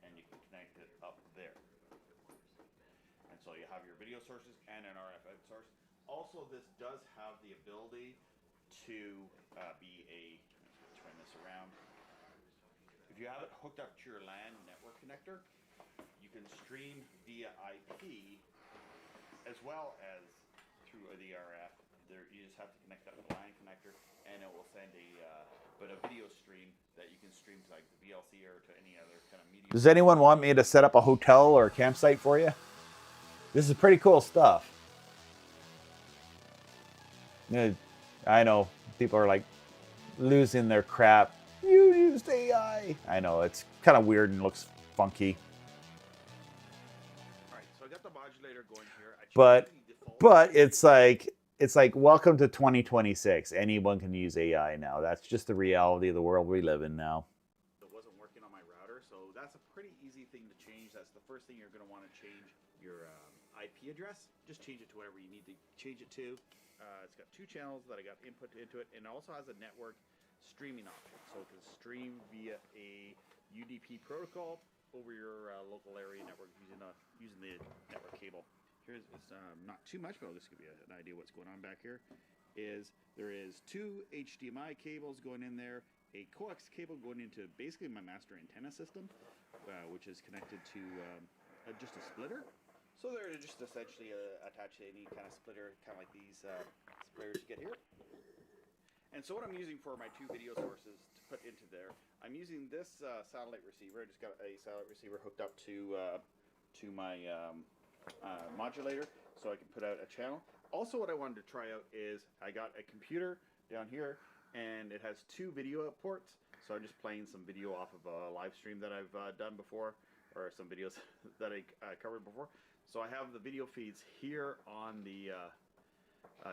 A: And you can connect it up there. And so you have your video sources and an RF out source. Also, this does have the ability to be a, turn this around. If you have it hooked up to your LAN network connector, you can stream via IP as well as through the RF. You just have to connect that with the LAN connector, and it will send a video stream that you can stream to like the VLC or to any other kind of media. Does anyone want me to set up a hotel or a campsite for you? This is pretty cool stuff. I know people are like losing their crap. You used AI. I know it's kind of weird and looks funky. All right, so I got the modulator going here. But it's like welcome to 2026. Anyone can use AI now. That's just the reality of the world we live in now. It wasn't working on my router, so that's a pretty easy thing to change. That's the first thing you're going to want to change your IP address. Just change it to whatever you need to change it to. It's got 2 channels that I got input into it, and it also has a network streaming option. So it can stream via a UDP protocol over your local area network using the network cable. Here's it's not too much, but I'll just give you an idea what's going on back here. There is 2 HDMI cables going in there, a coax cable going into basically my master antenna system, which is connected to just a splitter. So they're just essentially attached to any kind of splitter, kind of like these splitters you get here. And so what I'm using for my 2 video sources to put into there, I'm using this satellite receiver. I just got a satellite receiver hooked up to my modulator, so I can put out a channel. Also, what I wanted to try out is I got a computer down here, and it has 2 video ports. So I'm just playing some video off of a live stream that I've done before, or some videos that I covered before. So I have the video feeds here on the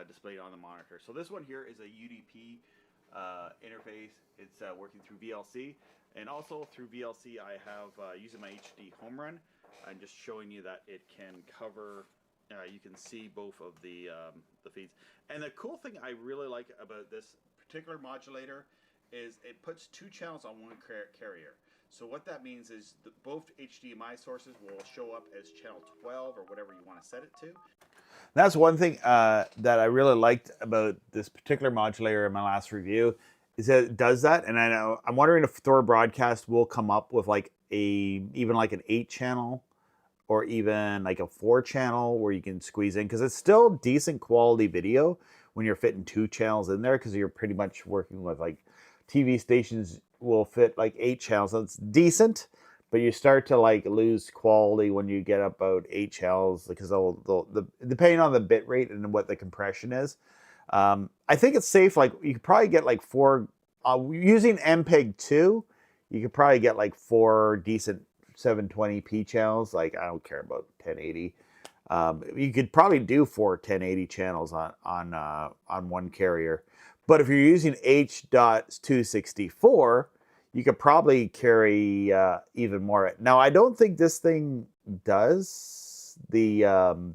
A: displayed on the monitor. So this one here is a UDP interface. It's working through VLC, and also through VLC I have using my HD home run. I'm just showing you that it can cover. You can see both of the feeds. And the cool thing I really like about this particular modulator is it puts 2 channels on one carrier. So what that means is that both HDMI sources will show up as channel 12 or whatever you want to set it to. That's one thing that I really liked about this particular modulator in my last review is that it does that. And I know I'm wondering if Thor Broadcast will come up with like even like an 8-channel or even like a 4-channel where you can squeeze in, because it's still decent quality video when you're fitting 2 channels in there, because you're pretty much working with like TV stations will fit like 8 channels. So it's decent, but you start to like lose quality when you get about 8 channels, because depending on the bit rate and what the compression is. I think it's safe. Like you could probably get like 4 using MPEG-2. You could probably get like 4 decent 720p channels. Like I don't care about 1080. You could probably do 4 1080 channels on one carrier. But if you're using H.264, you could probably carry even more. Now, I don't think this thing does the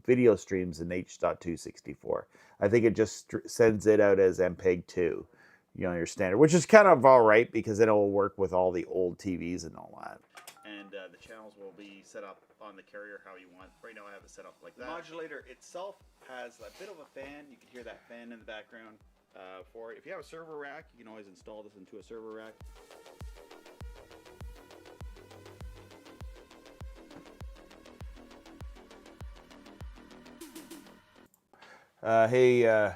A: video streams in H.264. I think it just sends it out as MPEG-2, you know, your standard, which is kind of all right, because then it will work with all the old TVs and all that. And the channels will be set up on the carrier how you want. Right now I have it set up like that. The modulator itself has a bit of a fan. You can hear that fan in the background. For it. If you have a server rack, you can always install this into a server rack. Hey,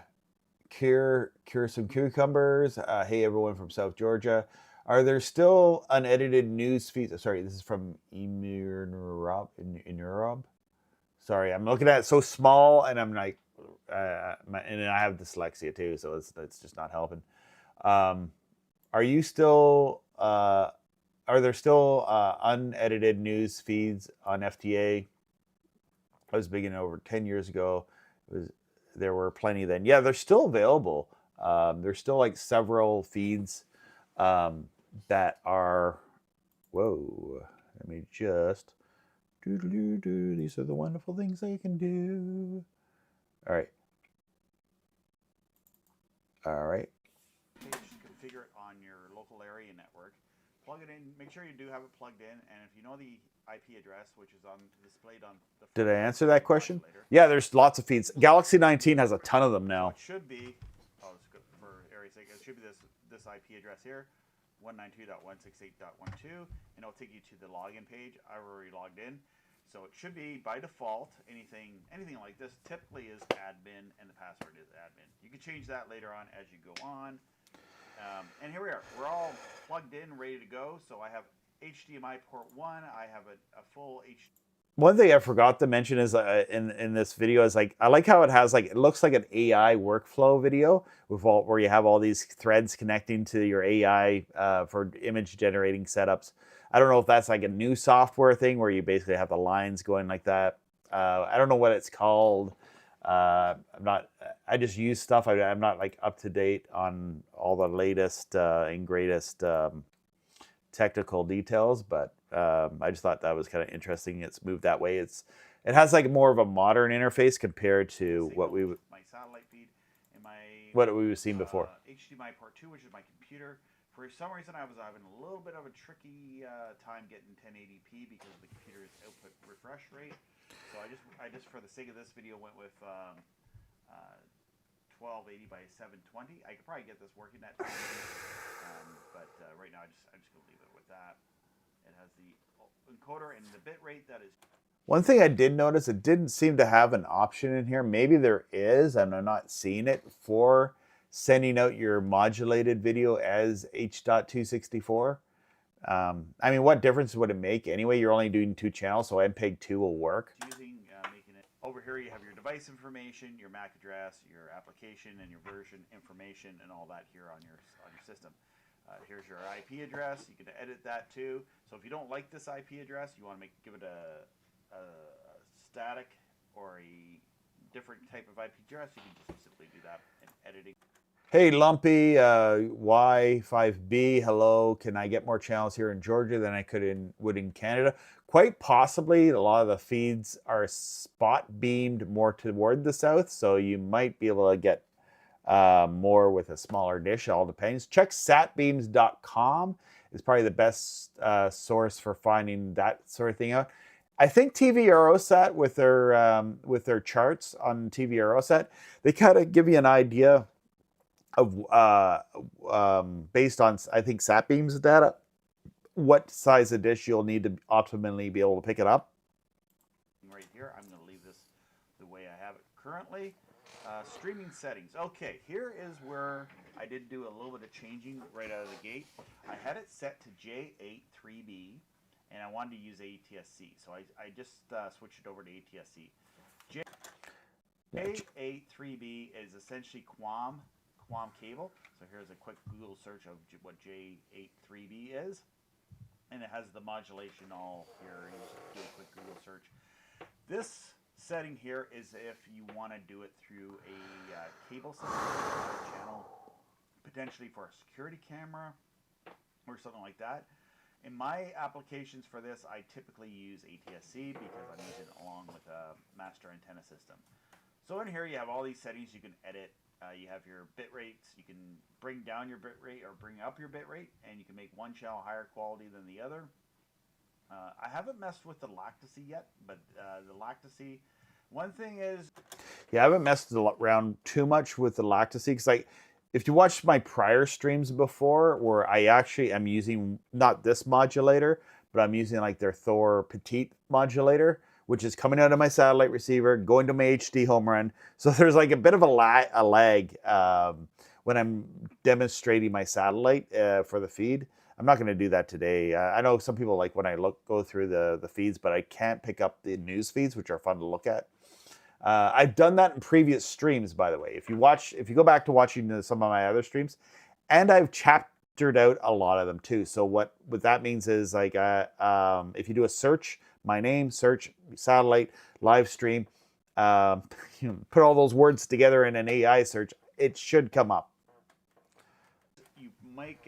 A: cure some cucumbers. Hey, everyone from South Georgia. Are there still unedited news feeds? Sorry, this is from Emirab. Sorry, I'm looking at it so small, and I'm like, and I have dyslexia too, so it's just not helping. Are you still are there still unedited news feeds on FTA? I was big in over 10 years ago. There were plenty then. Yeah, they're still available. There's still like several feeds that are. Whoa! Let me just. These are the wonderful things I can do. All right. All right. Configure it on your local area network. Plug it in. Make sure you do have it plugged in. And if you know the IP address, which is displayed on the. Did I answer that question? Yeah, there's lots of feeds. Galaxy 19 has a ton of them now. So it should be. Oh, it's good for area sake. It should be this IP address here, 192.168.12, and it'll take you to the login page. I've already logged in. So it should be by default anything like this typically is admin and the password is admin. You can change that later on as you go on. And here we are. We're all plugged in, ready to go. So I have HDMI port 1. I have a full One thing I forgot to mention is in this video is like I like how it has it looks like an AI workflow video with where you have all these threads connecting to your AI for image generating setups. I don't know if that's like a new software thing where you basically have the lines going like that. I don't know what it's called. I just use stuff. I'm not like up to date on all the latest and greatest technical details, but I just thought that was kind of interesting. It's moved that way. It has like more of a modern interface compared to what my satellite feed and what we've seen before. HDMI port 2, which is my computer. For some reason, I was having a little bit of a tricky time getting 1080p because of the computer's output refresh rate. So I just for the sake of this video went with 1280 by 720. I could probably get this working at 1080, but right now I'm just gonna leave it with that. It has the encoder and the bit rate that is. One thing I did notice, it didn't seem to have an option in here. Maybe there is, and I'm not seeing it for sending out your modulated video as H.264. I mean, what difference would it make anyway? You're only doing 2 channels, so MPEG-2 will work. Making it over here, you have your device information, your MAC address, your application, and your version information, and all that here on your system. Here's your IP address. You can edit that too. So if you don't like this IP address, you want to give it a static or a different type of IP address, you can just simply do that in editing. Hey, Lumpy, Y5B, hello. Can I get more channels here in Georgia than I would in Canada? Quite possibly. A lot of the feeds are spot beamed more toward the south, so you might be able to get more with a smaller dish. It all depends. Check satbeams.com. is probably the best source for finding that sort of thing out. I think TV Eurosat with their charts on TV Eurosat, they kind of give you an idea of based on, I think, Satbeam's data, what size of dish you'll need to optimally be able to pick it up. Right here, I'm going to leave this the way I have it currently. Streaming settings. Okay, here is where I did do a little bit of changing right out of the gate. I had it set to J83B, and I wanted to use ATSC, so I just switched it over to ATSC. J83B is essentially QAM cable. So here's a quick Google search of what J83B is, and it has the modulation all here. You just do a quick Google search. This setting here is if you want to do it through a cable system, a channel, potentially for a security camera or something like that. In my applications for this, I typically use ATSC because I'm using it along with a master antenna system. So in here you have all these settings you can edit. You have your bit rates. You can bring down your bit rate or bring up your bit rate, and you can make one channel higher quality than the other. I haven't messed with the lactacy yet, but the lactacy, one thing is... Yeah, I haven't messed around too much with the lactacy because if you watched my prior streams before, where I actually am using not this modulator, but I'm using like their Thor Petite modulator, which is coming out of my satellite receiver, going to my HD home run. So there's like a bit of a lag when I'm demonstrating my satellite for the feed. I'm not going to do that today. I know some people like when I go through the feeds, but I can't pick up the news feeds, which are fun to look at. I've done that in previous streams, by the way. If you go back to watching some of my other streams, and I've filtered out a lot of them too. So what that means is like if you do a search, my name, search satellite live stream, put all those words together in an AI search, it should come up. You might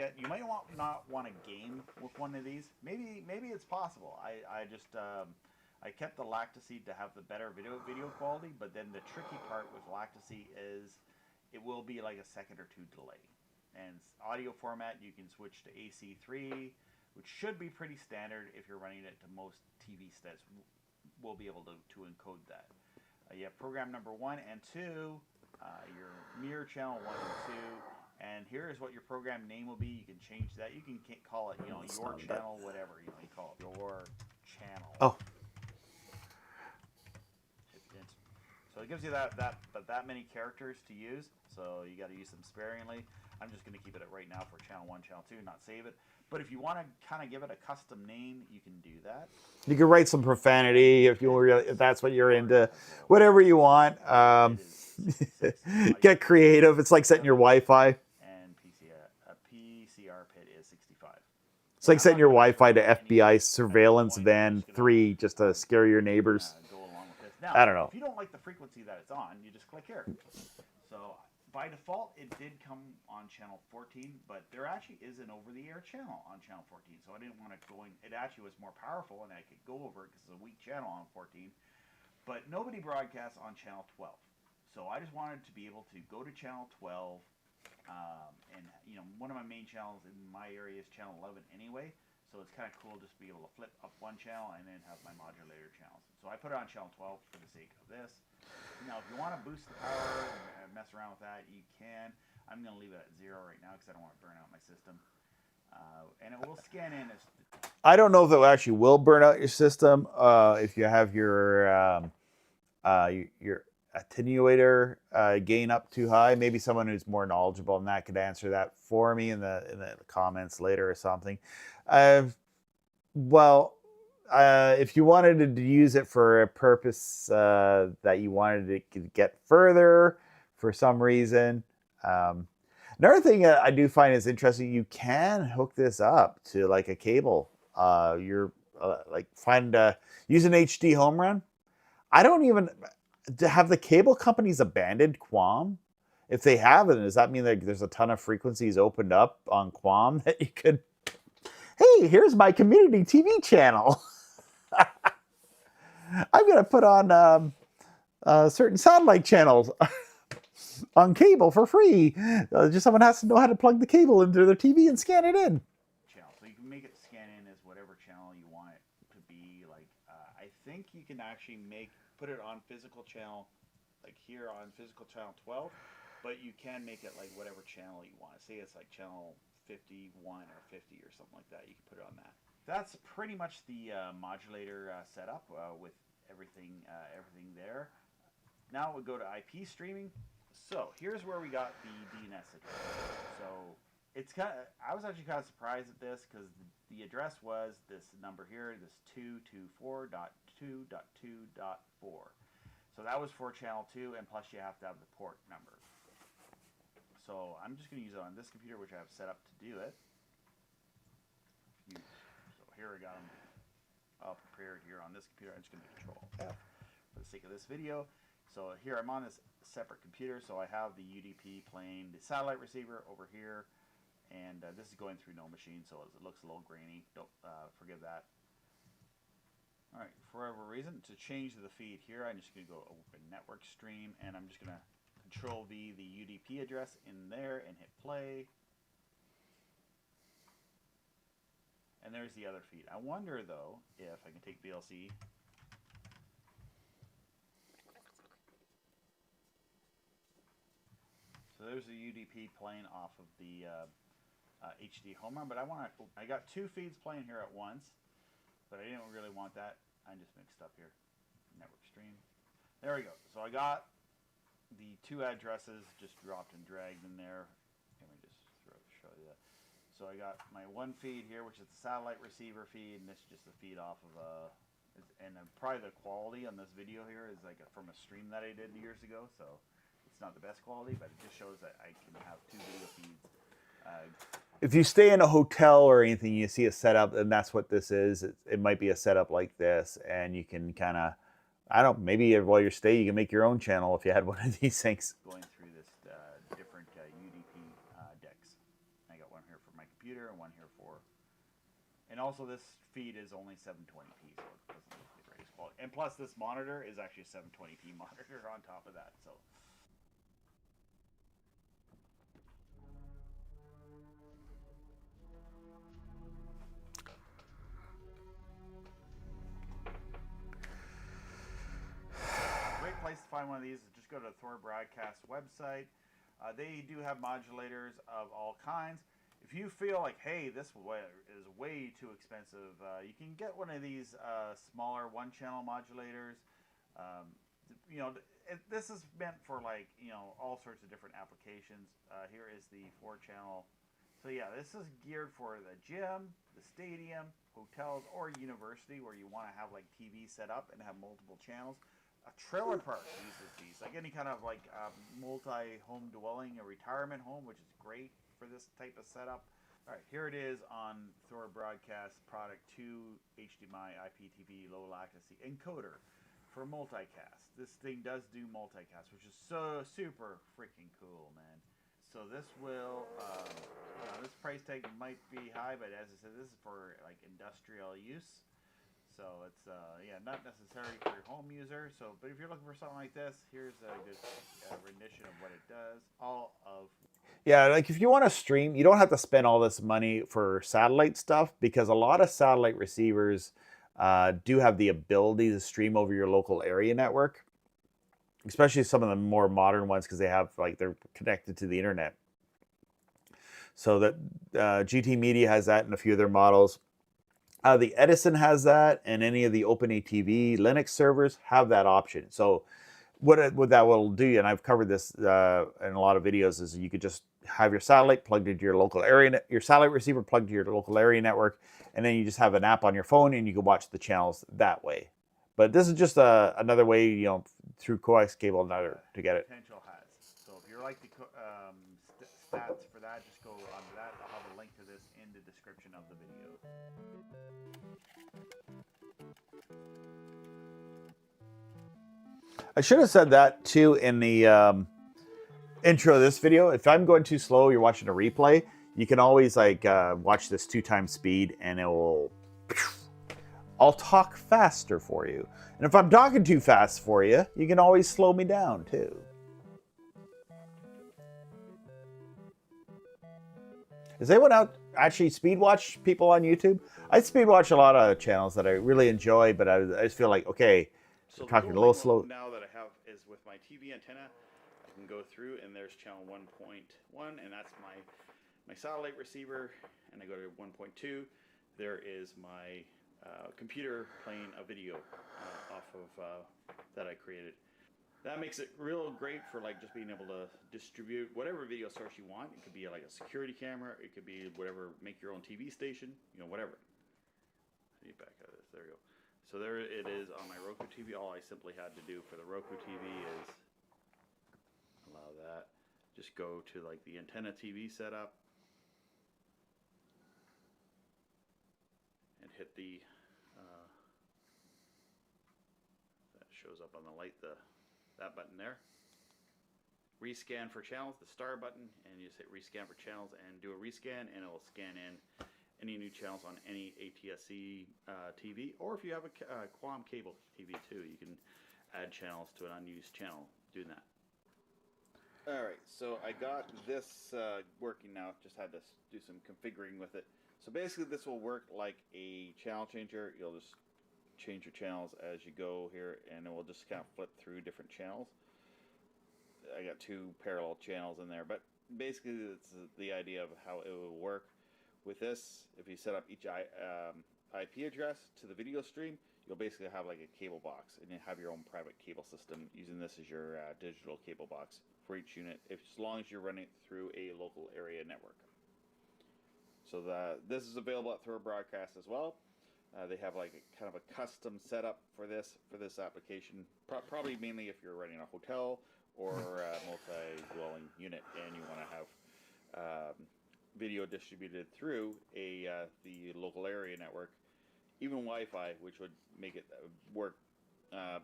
A: not want to game with one of these. Maybe it's possible. I just I kept the Lactaseed to have the better video quality, but then the tricky part with Lactaseed is it will be like a second or two delay. And audio format, you can switch to AC3, which should be pretty standard if you're running it to most TV sets. Will be able to encode that. You have program number 1 and 2, your mirror channel 1 and 2, and here is what your program name will be. You can change that. You can call it, your channel, whatever. You call it your channel.
D: Oh.
A: So it gives you that many characters to use. So you got to use them sparingly. I'm just going to keep it right now for channel 1, channel 2, not save it. But if you want to kind of give it a custom name, you can do that.
D: You can write some profanity if that's what you're into. Whatever you want. Get creative. It's like setting your Wi-Fi.
A: And PCR pit is 65.
D: It's like setting your Wi-Fi to FBI surveillance van 3 just to scare your neighbors.
A: Go along with this. Now,
D: I don't know.
A: If you don't like the frequency that it's on, you just click here. So by default, it did come on channel 14, but there actually is an over-the-air channel on channel 14. So I didn't want to go in. It actually was more powerful, and I could go over it because it's a weak channel on 14. But nobody broadcasts on channel 12. So I just wanted to be able to go to channel 12. And, one of my main channels in my area is channel 11 anyway. So it's kind of cool just to be able to flip up one channel and then have my modulator channels. So I put it on channel 12 for the sake of this. Now, if you want to boost the power and mess around with that, you can. I'm going to leave it at 0 right now because I don't want to burn out my system. And it will scan in as...
D: I don't know if it actually will burn out your system if you have your attenuator gain up too high. Maybe someone who's more knowledgeable than that could answer that for me in the comments later or something. If you wanted to use it for a purpose that you wanted to get further for some reason. Another thing I do find is interesting, you can hook this up to like a cable. Use an HD home run. I don't even... Have the cable companies abandoned QAM? If they haven't, does that mean that there's a ton of frequencies opened up on QAM that you could... Hey, here's my community TV channel. I'm going to put on certain satellite channels on cable for free. Just someone has to know how to plug the cable into their TV and scan it in.
A: Channel. So you can make it scan in as whatever channel you want it to be. Like, I think you can actually put it on physical channel, like here on physical channel 12, but you can make it like whatever channel you want. Say it's like channel 51 or 50 or something like that. You can put it on that. That's pretty much the modulator setup with everything there. Now we'll go to IP streaming. So here's where we got the DNS address. So it's I was actually kind of surprised at this because the address was this number here, this 224.2.2.4. So that was for channel 2, and plus you have to have the port number. So I'm just going to use it on this computer, which I have set up to do it. So here I got them all prepared here on this computer. I'm just going to Control F for the sake of this video. So here I'm on this separate computer, so I have the UDP playing the satellite receiver over here, and this is going through no machine, so it looks a little grainy. Don't forgive that. All right, for whatever reason, to change the feed here, I'm just going to go open network stream, and I'm just going to Control V the UDP address in there and hit play. And there's the other feed. I wonder, though, if I can take VLC. So there's the UDP playing off of the HD home run, but I got two feeds playing here at once, but I didn't really want that. I just mixed up here. Network stream. There we go. So I got the two addresses just dropped and dragged in there. Let me just show you that. So I got my one feed here, which is the satellite receiver feed, and this is just a feed off of and probably the quality on this video here is like from a stream that I did years ago, so it's not the best quality, but it just shows that I can have two video feeds
D: if you stay in a hotel or anything, you see a setup, and that's what this is. It might be a setup like this, and you can kind of, I don't know, maybe while you're staying, you can make your own channel if you had one of these things. Going through this different UDP decks. I got one here for my computer and one here for, and also this feed is only 720p, so it doesn't look the greatest quality. And plus, this monitor is actually a 720p monitor on top of that, so. Great place to find one of these is just go to the Thor Broadcast website. They do have modulators of all kinds. If you feel like, hey, this is way too expensive, you can get one of these smaller one-channel modulators. You know, this is meant for like, you know, all sorts of different applications. Here is the 4-channel. So yeah, this is geared for the gym, the stadium, hotels, or university where you want to have like TV set up and have multiple channels. A trailer park uses these, like any kind of like multi-home dwelling, a retirement home, which is great for this type of setup. All right, here it is on Thor Broadcast Product 2 HDMI IPTV low latency encoder for multicast. This thing does do multicast, which is so super freaking cool, man. So this will, this price tag might be high, but as I said, this is for like industrial use. So it's, yeah, not necessarily for your home user. So, but if you're looking for something like this, here's a good rendition of what it does. Yeah, like if you want to stream, you don't have to spend all this money for satellite stuff, because a lot of satellite receivers do have the ability to stream over your local area network, especially some of the more modern ones, because they have like they're connected to the internet. So that GT Media has that in a few of their models. The Edison has that, and any of the OpenATV Linux servers have that option. So what that will do, and I've covered this in a lot of videos, is you could just have your satellite plugged into your local area, your satellite receiver plugged to your local area network, and then you just have an app on your phone, and you can watch the channels that way. But this is just another way, you know, through coax cable to get it. Potential has. So if you're like the stats for that, just go onto that. I'll have a link to this in the description of the video. I should have said that too in the intro of this video. If I'm going too slow, you're watching a replay, you can always like watch this 2x speed, and it will. I'll talk faster for you. And if I'm talking too fast for you, you can always slow me down too. Does anyone out actually speed watch people on YouTube? I speed watch a lot of channels that I really enjoy, but I just feel like, okay, so talking a little slow. Now that I have is with my TV antenna, I can go through, and there's channel 1.1, and that's my satellite receiver, and I go to 1.2. There is my computer playing a video off of that I created. That makes it real great for like just being able to distribute whatever video source you want. It could be like a security camera. It could be whatever, make your own TV station, you know, whatever. I need back out of this. There you go. So there it is on my Roku TV. All I simply had to do for the Roku TV is allow that. Just go to like the antenna TV setup and hit the that shows up on the light, that button there. Rescan for channels, the star button, and you just hit rescan for channels and do a rescan, and it will scan in any new channels on any ATSC TV, or if you have a QAM cable TV too, you can add channels to an unused channel doing that. Alright, so I got this working now, just had to do some configuring with it. So basically this will work like a channel changer. You'll just change your channels as you go here, and it will just kind of flip through different channels. I got 2 parallel channels in there, but basically it's the idea of how it will work. With this, if you set up each IP address to the video stream, you'll basically have like a cable box, and you have your own private cable system using this as your digital cable box for each unit, as long as you're running it through a local area network. So this is available at Thor Broadcast as well. They have like a kind of a custom setup for this application, probably mainly if you're running a hotel or a multi-dwelling unit and you want to have
A: video distributed through the local area network, even Wi-Fi, which would make it work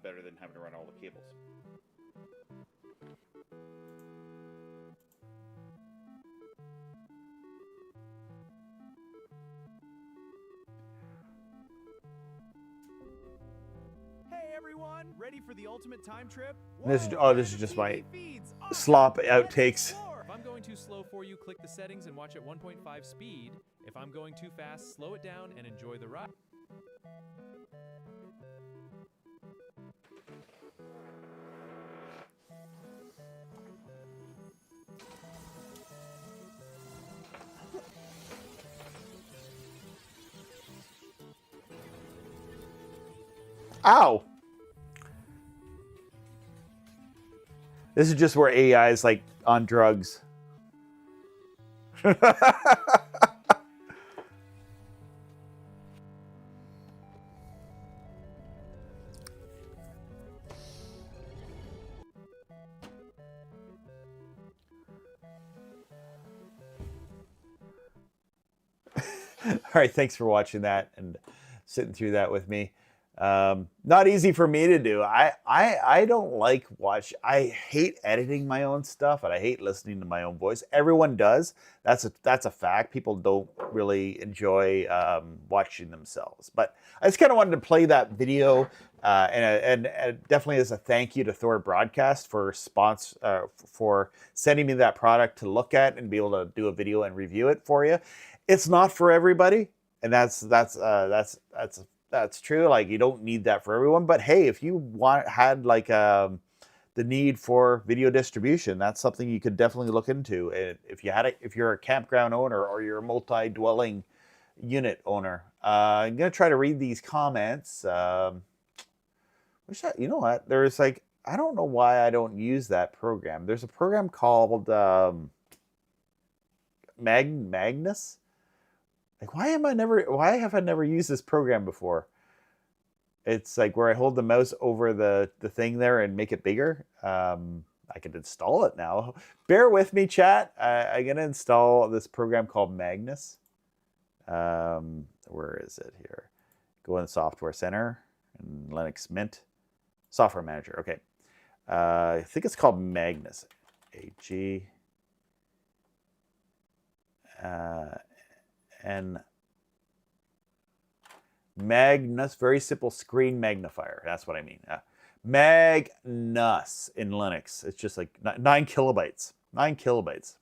A: better than having to run all the cables.
C: Hey everyone, ready for the ultimate time trip?
D: This is-
C: Whoa,
D: oh, this is
C: random
D: just my
C: TV feeds. Awesome.
D: slop
C: Let's
D: outtakes.
C: explore. If I'm going too slow for you, click the settings and watch at 1.5 speed. If I'm going too fast, slow it down and enjoy the ride.
D: Ow! This is just where AI is like on drugs. All right, thanks for watching that and sitting through that with me. Not easy for me to do. I don't like watch. I hate editing my own stuff, and I hate listening to my own voice. Everyone does. That's a fact. People don't really enjoy watching themselves. But I just kind of wanted to play that video, and definitely as a thank you to Thor Broadcast for for sending me that product to look at and be able to do a video and review it for you. It's not for everybody, and that's true. Like, you don't need that for everyone, but hey, if you had like the need for video distribution, that's something you could definitely look into. And if you're a campground owner or you're a multi-dwelling unit owner, I'm gonna try to read these comments. You know what? There's like, I don't know why I don't use that program. There's a program called Magnus. Like, why have I never used this program before? It's like where I hold the mouse over the thing there and make it bigger. I can install it now. Bear with me, chat. I'm going to install this program called Magnus. Where is it here? Go in the Software Center and Linux Mint. Software Manager. Okay. I think it's called Magnus. A-G. And Magnus, very simple screen magnifier. That's what I mean. Magnus in Linux. It's just like 9 kilobytes. 9 kilobytes.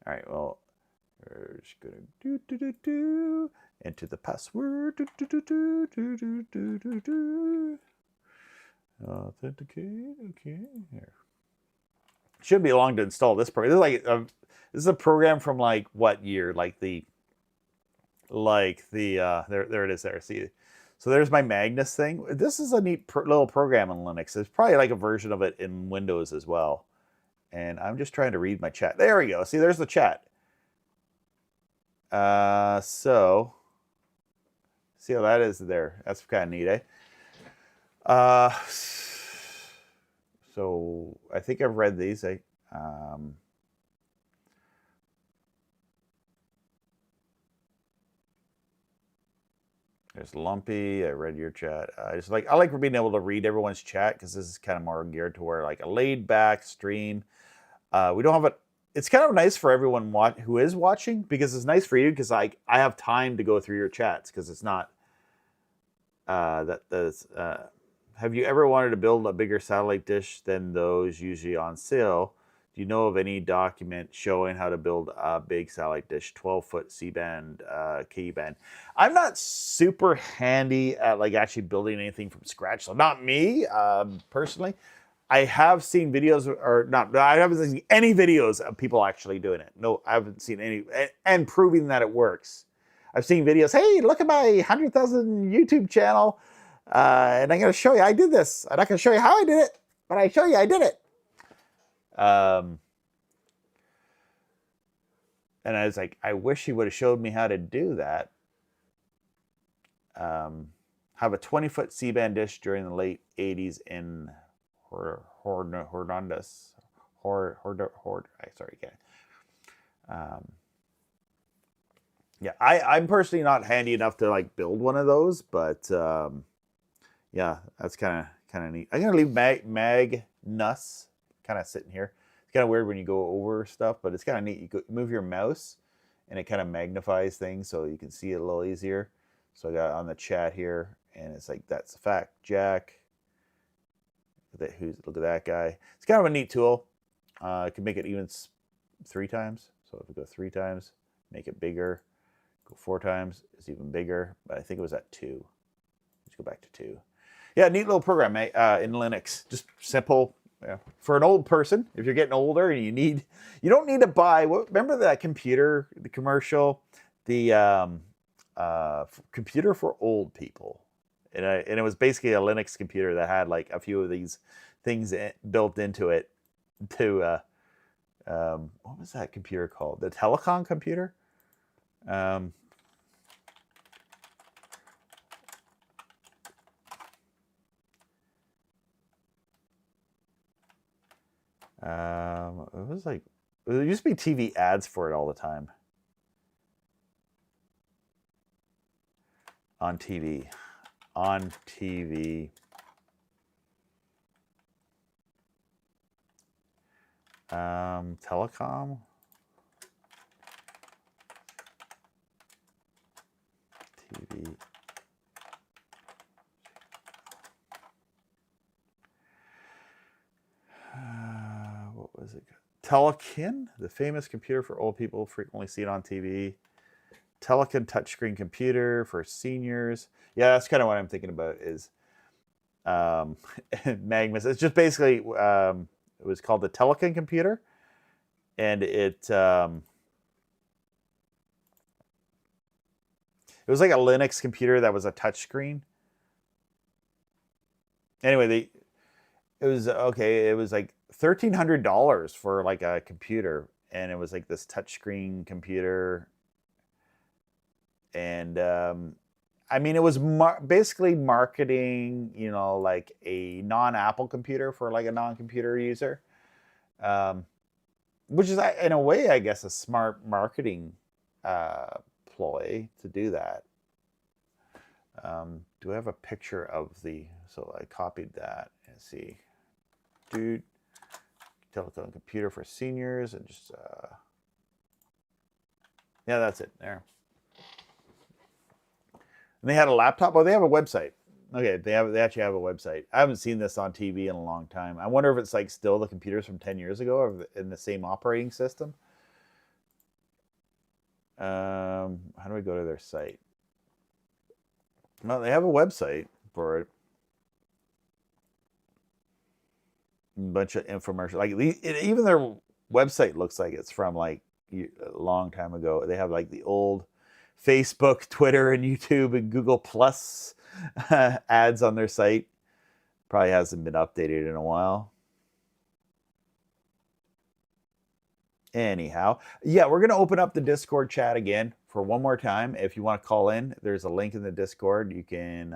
D: All right, well, we're just going to enter the password. Authenticate. Okay, here. Shouldn't be long to install this program. This is like this is a program from like what year? There it is there. See, so there's my Magnus thing. This is a neat little program in Linux. There's probably like a version of it in Windows as well. And I'm just trying to read my chat. There we go. See, there's the chat. So see how that is there. That's kind of neat, eh? So I think I've read these. There's Lumpy. I read your chat. I like being able to read everyone's chat because this is kind of more geared to where like a laid back stream. We don't have it. It's kind of nice for everyone who is watching, because it's nice for you because I have time to go through your chats, because it's not have you ever wanted to build a bigger satellite dish than those usually on sale? Do you know of any document showing how to build a big satellite dish, 12-foot C-band, K-band? I'm not super handy at like actually building anything from scratch. So not me, personally. I have seen videos, I haven't seen any videos of people actually doing it. No, I haven't seen any, and proving that it works. I've seen videos, hey, look at my 100,000 YouTube channel. And I'm going to show you I did this. I'm not going to show you how I did it, but I show you I did it. And I was like, I wish he would have showed me how to do that. Have a 20-foot C-band dish during the late 80s in Hornandus. Yeah, I'm personally not handy enough to like build one of those, but yeah, that's kind of neat. I'm gonna leave Magnus kind of sitting here. It's kind of weird when you go over stuff, but it's kind of neat. You move your mouse, and it kind of magnifies things so you can see it a little easier. So I got it on the chat here, and it's like that's a fact, Jack. Look at that guy. It's kind of a neat tool. I can make it even 3 times. So if we go 3 times, make it bigger. Go 4 times, it's even bigger. But I think it was at 2. Let's go back to 2. Yeah, neat little program in Linux. Just simple. Yeah. For an old person, if you're getting older and you don't need to buy. Remember that computer, the commercial, the computer for old people, and it was basically a Linux computer that had like a few of these things built into it. To what was that computer called? The Telekin computer. It was like there used to be TV ads for it all the time. On TV. Telecom. TV. What was it? Telekin, the famous computer for old people, frequently seen on TV. Telekin touchscreen computer for seniors. Yeah, that's kind of what I'm thinking about is Magnus. It's just basically it was called the Telekin computer, and it was like a Linux computer that was a touchscreen. Anyway, it was like $1,300 for like a computer, and it was like this touchscreen computer. And I mean, it was basically marketing, like a non-Apple computer for like a non-computer user, which is in a way, I guess, a smart marketing ploy to do that. Do I have a picture of so I copied that and see, dude, Telekin computer for seniors, and just, yeah, that's it there. And they had a laptop. Oh, they have a website. Okay, they actually have a website. I haven't seen this on TV in a long time. I wonder if it's like still the computers from 10 years ago or in the same operating system. How do I go to their site? Well, they have a website for it. A bunch of infomercials. Like even their website looks like it's from like a long time ago. They have like the old Facebook, Twitter, and YouTube and Google Plus ads on their site. Probably hasn't been updated in a while. Anyhow, yeah, we're going to open up the Discord chat again for one more time. If you want to call in, there's a link in the Discord. You can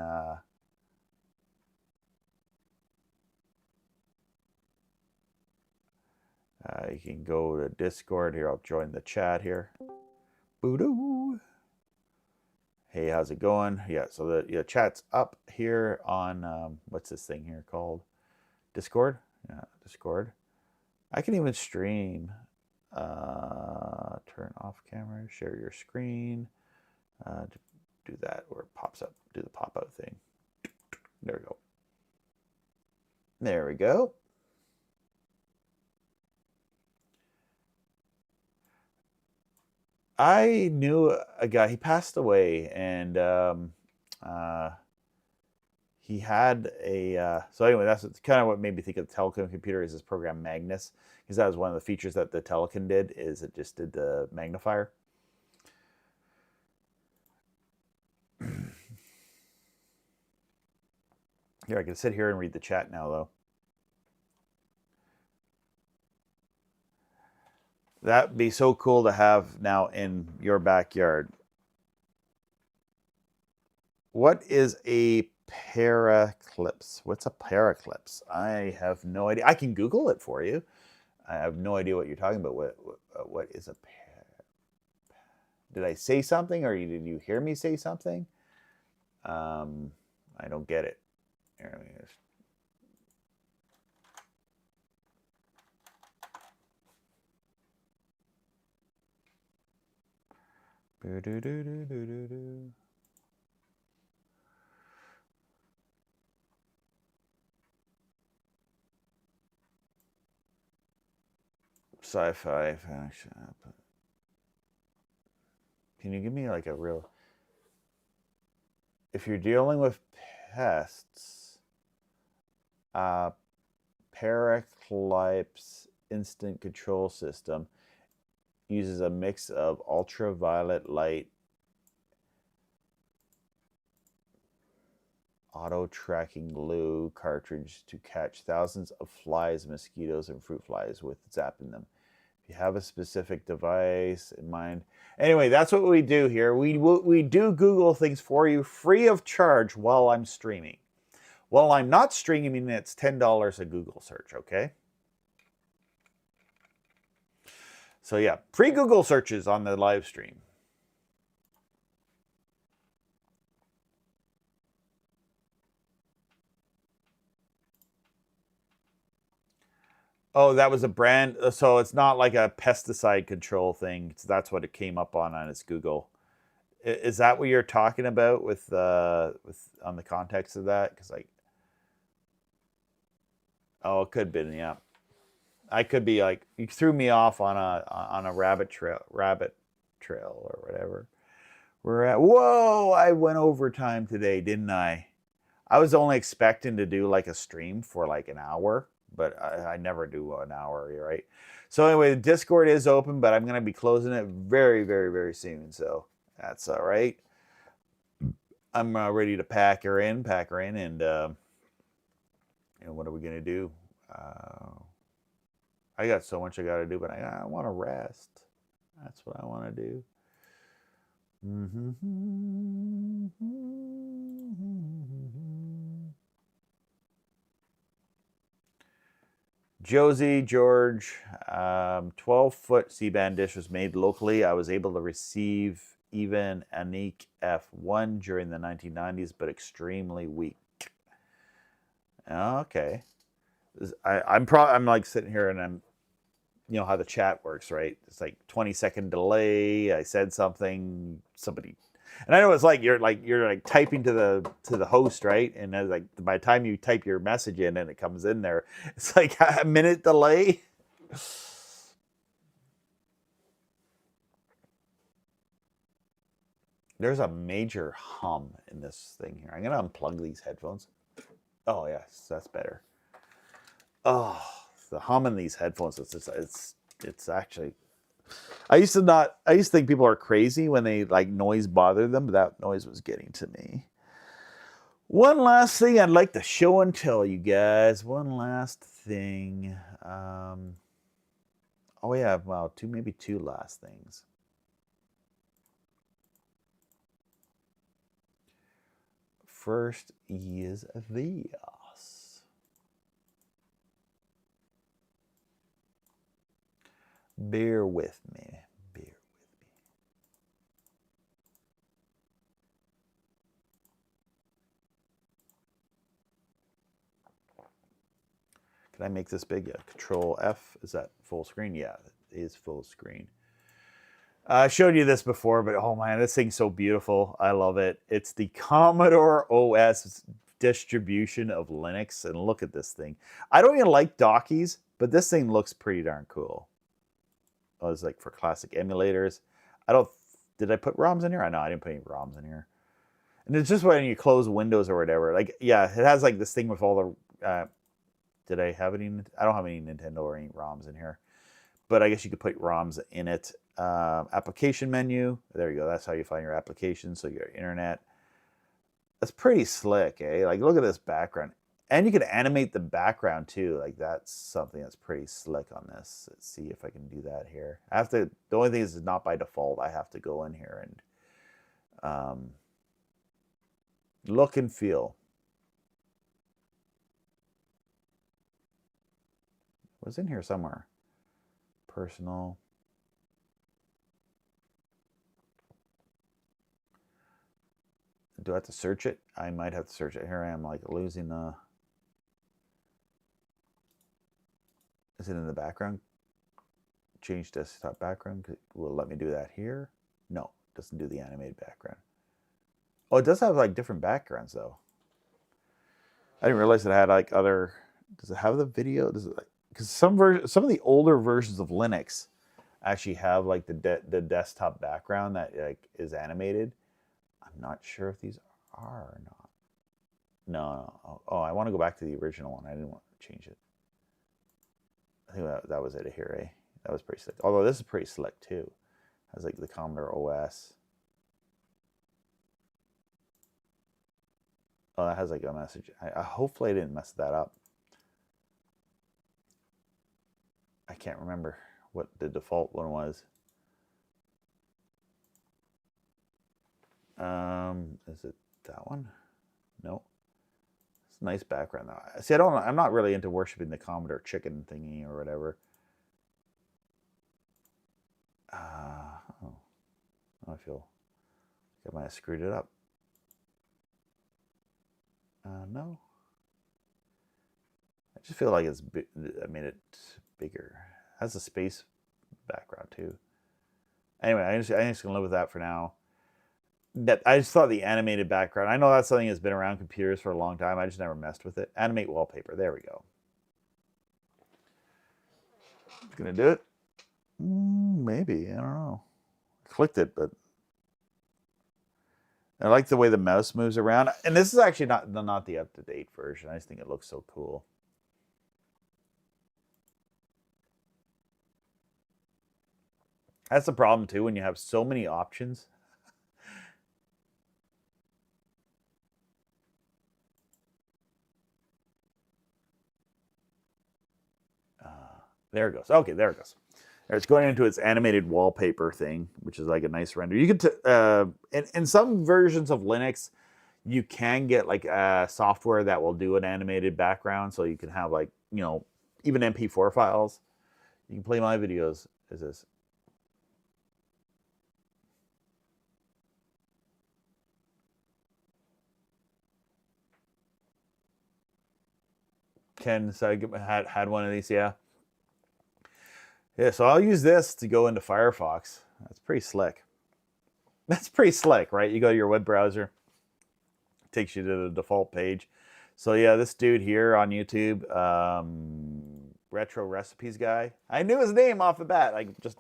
D: go to Discord here. I'll join the chat here. Boo-doo. Hey, how's it going? Yeah, so the chat's up here on, what's this thing here called? Discord? Yeah, Discord. I can even stream. Turn off camera, share your screen. Do that where it pops up. Do the pop-out thing. There we go. There we go. I knew a guy, he passed away, and he had so anyway, that's kind of what made me think of the Telekin computer is this program Magnus, because that was one of the features that the Telekin did, is it just did the magnifier. Here, I can sit here and read the chat now, though. That'd be so cool to have now in your backyard. What is a paraclips? What's a paraclips? I have no idea. I can Google it for you. I have no idea what you're talking about. What is a did I say something, or did you hear me say something? I don't get it. Here, let me just... Sci-fi action. Can you give me like a real... If you're dealing with pests, Paraclypse instant control system uses a mix of ultraviolet light, auto tracking glue cartridge to catch thousands of flies, mosquitoes, and fruit flies with zapping them. If you have a specific device in mind. Anyway, that's what we do here. We do Google things for you free of charge while I'm streaming. While I'm not streaming, it's $10 a Google search, okay? So yeah, free Google searches on the live stream. Oh, that was a brand. So it's not like a pesticide control thing. That's what it came up on its Google. Is that what you're talking about with on the context of that? Because like, oh, it could have been, yeah. I could be like, you threw me off on a rabbit trail or whatever. We're at, whoa, I went overtime today, didn't I? I was only expecting to do like a stream for like an hour, but I never do an hour, right? So anyway, the Discord is open, but I'm going to be closing it very, very, very soon. So that's all right. I'm ready to pack her in, and what are we going to do? I got so much I got to do, but I want to rest. That's what I want to do. Josie George, 12-foot C-band dish was made locally. I was able to receive even Anik F1 during the 1990s, but extremely weak. Okay. I'm like sitting here and I'm, you know how the chat works, right? It's like 20-second delay. I said something, somebody, and I know it's like you're typing to the host, right? And then like by the time you type your message in and it comes in there, it's like a minute delay. There's a major hum in this thing here. I'm gonna unplug these headphones. Oh yes, that's better. Oh, the hum in these headphones, it's actually, I used to think people are crazy when they like noise bothered them, but that noise was getting to me. One last thing I'd like to show and tell you guys. One last thing. Oh yeah, well, maybe two last things. First is this. Bear with me. Can I make this big? Yeah. Control F. Is that full screen? Yeah, it is full screen. I showed you this before, but oh man, this thing's so beautiful. I love it. It's the Commodore OS distribution of Linux, and look at this thing. I don't even like dockies, but this thing looks pretty darn cool. Oh, it's like for classic emulators. Did I put ROMs in here? I know I didn't put any ROMs in here. And it's just when you close Windows or whatever. Like, yeah, it has like this thing with all the, did I have any? I don't have any Nintendo or any ROMs in here. But I guess you could put ROMs in it. Application menu. There you go. That's how you find your applications. So your internet. That's pretty slick, eh? Like, look at this background. And you can animate the background too. Like, that's something that's pretty slick on this. Let's see if I can do that here. I have to, the only thing is it's not by default. I have to go in here and look and feel. It was in here somewhere. Personal.
A: do I have to search it? I might have to search it. Here I am, like losing is it in the background? Change desktop background. Will it let me do that here? No, it doesn't do the animated background. Oh, it does have like different backgrounds though. I didn't realize it had like other. Does it have the video? Does it like? Because some of the older versions of Linux actually have like the desktop background that like is animated. I'm not sure if these are or not. No. Oh, I want to go back to the original one. I didn't want to change it. I think that was it here, eh? That was pretty slick. Although this is pretty slick too. It has like the Commodore OS. Oh, that has like a message. I hopefully I didn't mess that up. I can't remember what the default one was. Is it that one? No. It's a nice background though. See, I'm not really into worshiping the Commodore chicken thingy or whatever. I feel like I might have screwed it up. No. I just feel like I made it bigger. It has a space background too. Anyway, I'm just gonna live with that for now. I just thought the animated background. I know that's something that's been around computers for a long time. I just never messed with it. Animate wallpaper. There we go. It's gonna do it. Maybe, I don't know. I clicked it, but I like the way the mouse moves around. And this is actually not the up-to-date version. I just think it looks so cool. That's the problem too when you have so many options. There it goes. Okay, there it goes. It's going into its animated wallpaper thing, which is like a nice render. You could, in some versions of Linux, you can get like software that will do an animated background, so you can have like, you know, even MP4 files. You can play my videos as this. Ken, so I had one of these, yeah. Yeah, so I'll use this to go into Firefox. That's pretty slick. That's pretty slick, right? You go to your web browser, takes you to the default page. So yeah, this dude here on YouTube, Retro Recipes guy. I knew his name off the bat, like just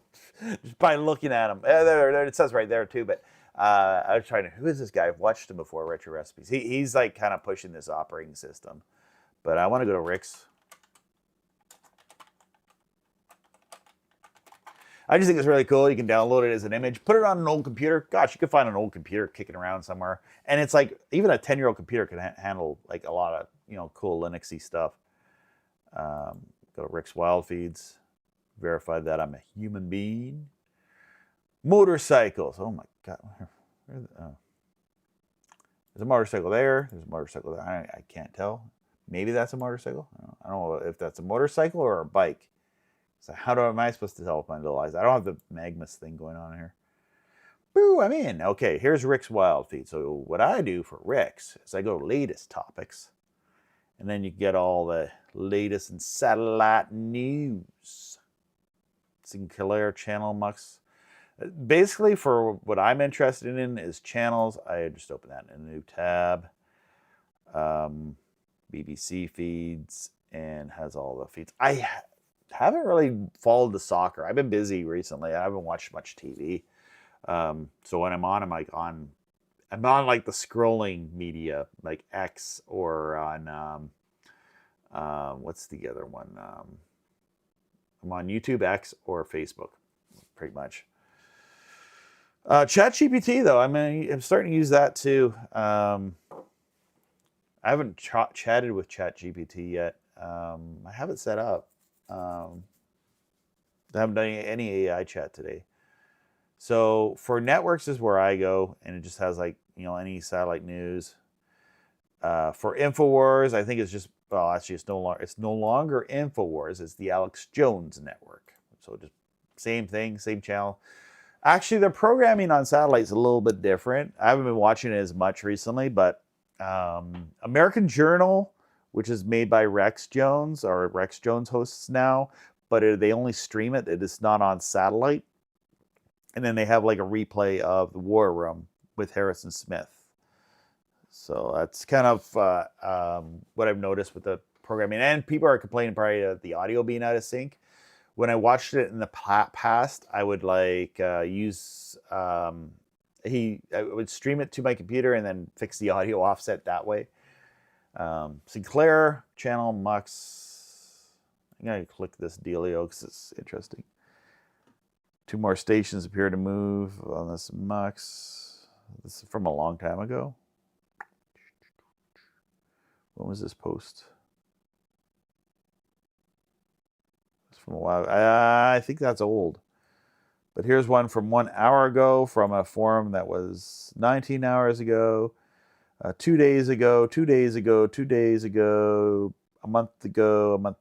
A: by looking at him. There, it says right there too. But I was trying to, who is this guy? I've watched him before, Retro Recipes. He's like kind of pushing this operating system. But I want to go to Rick's. I just think it's really cool. You can download it as an image, put it on an old computer. Gosh, you can find an old computer kicking around somewhere. And it's like, even a 10-year-old computer can handle like a lot of, you know, cool Linuxy stuff. Go to Rick's Wild Feeds. Verify that I'm a human being. Motorcycles. Oh my God. There's a motorcycle there. There's a motorcycle there. I can't tell. Maybe that's a motorcycle. I don't know if that's a motorcycle or a bike. So how am I supposed to tell with my little eyes? I don't have the Magnus thing going on here. Boo, I'm in. Okay, here's Rick's Wild Feed. So what I do for Rick's is I go to latest topics. And then you get all the latest in satellite news. Sinclair channel mux. Basically, for what I'm interested in is channels. I just open that in a new tab. BBC feeds and has all the feeds. I haven't really followed the soccer. I've been busy recently. I haven't watched much TV. So when I'm on, I'm on like the scrolling media, like X or on, what's the other one? I'm on YouTube, X, or Facebook, pretty much. ChatGPT though, I'm starting to use that too. I haven't chatted with ChatGPT yet. I have it set up. I haven't done any AI chat today. So for networks is where I go, and it just has like, you know, any satellite news. For InfoWars, I think it's just, well, actually it's no longer InfoWars. It's the Alex Jones network. So just same thing, same channel.
D: Actually, the programming on Satellite's a little bit different. I haven't been watching it as much recently, but American Journal, which is made by Rex Jones, or Rex Jones hosts now, but they only stream it. It is not on Satellite. And then they have like a replay of the War Room with Harrison Smith. So that's kind of what I've noticed with the programming. And people are complaining probably of the audio being out of sync. When I watched it in the past, I would like use I would stream it to my computer and then fix the audio offset that way. Sinclair channel Mux. I'm gonna click this dealio because it's interesting. 2 more stations appear to move on this Mux. This is from a long time ago. When was this post? From a while. I think that's old. But here's one from 1 hour ago from a forum that was 19 hours ago, 2 days ago, 2 days ago, 2 days ago, a month ago,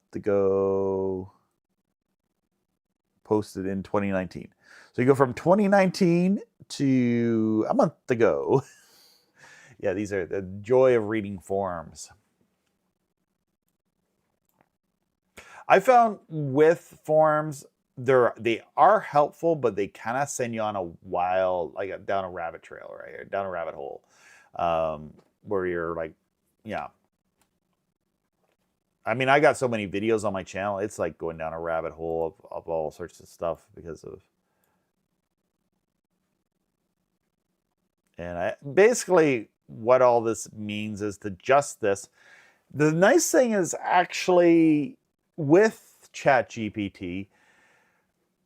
D: posted in 2019. So you go from 2019 to a month ago. Yeah, these are the joy of reading forums. I found with forums, they are helpful, but they kind of send you on a wild, like down a rabbit trail, right? Or down a rabbit hole, where you're like, yeah. I mean, I got so many videos on my channel. It's like going down a rabbit hole of all sorts of stuff because of. And basically what all this means is to just this. The nice thing is actually with ChatGPT,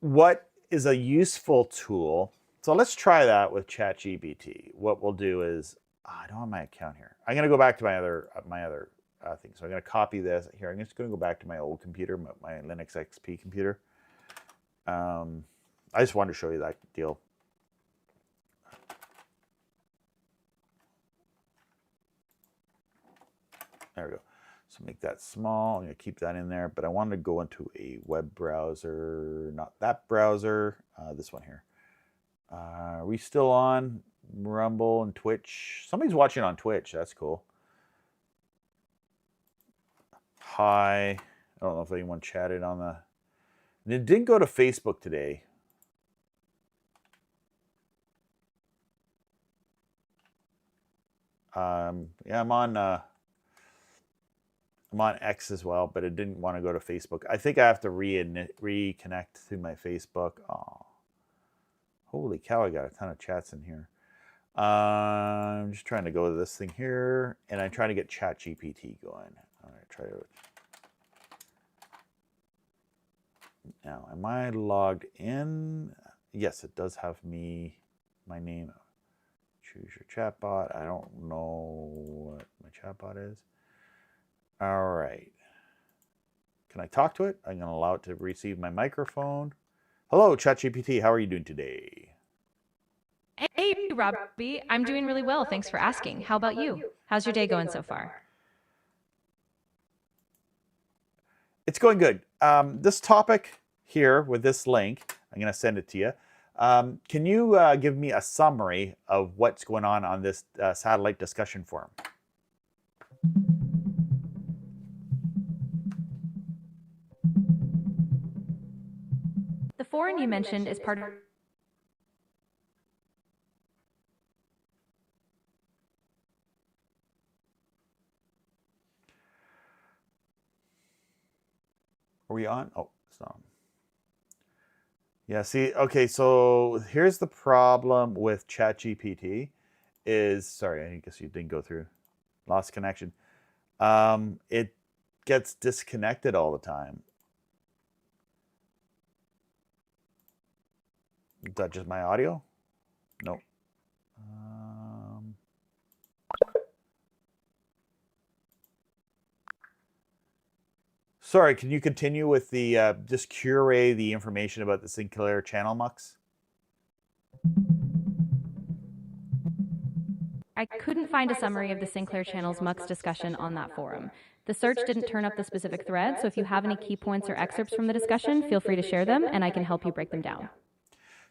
D: what is a useful tool. So let's try that with ChatGPT. What we'll do is, I don't have my account here. I'm going to go back to my other thing. So I'm going to copy this here. I'm just going to go back to my old computer, my Linux XP computer. I just wanted to show you that deal. There we go. So make that small. I'm going to keep that in there, but I wanted to go into a web browser, not that browser, this one here. Are we still on Rumble and Twitch? Somebody's watching on Twitch. That's cool. Hi. I don't know if anyone chatted on the... And it didn't go to Facebook today. Yeah, I'm on X as well, but it didn't want to go to Facebook. I think I have to reconnect to my Facebook. Oh, holy cow! I got a ton of chats in here. I'm just trying to go to this thing here, and I'm trying to get ChatGPT going. All right, try to. Now, am I logged in? Yes, it does have my name. Choose your chatbot. I don't know what my chatbot is. All right. Can I talk to it? I'm going to allow it to receive my microphone. Hello, ChatGPT. How are you doing today?
E: Hey, Robbie. I'm doing really well. Thanks for asking. How about you? How's your day going so far?
D: It's going good. This topic here with this link, I'm going to send it to you. Can you give me a summary of what's going on this satellite discussion forum?
E: The forum you mentioned is part of...
D: Are we on? Oh, it's not on. Yeah, see, okay, so here's the problem with ChatGPT is, sorry, I guess you didn't go through, lost connection. It gets disconnected all the time. Is that just my audio? Nope. Sorry, can you continue with the, just curate the information about the Sinclair channel mux?
E: I couldn't find a summary of the Sinclair Channel's Mux discussion on that forum. The search didn't turn up the specific thread, so if you have any key points or excerpts from the discussion, feel free to share them, and I can help you break them down.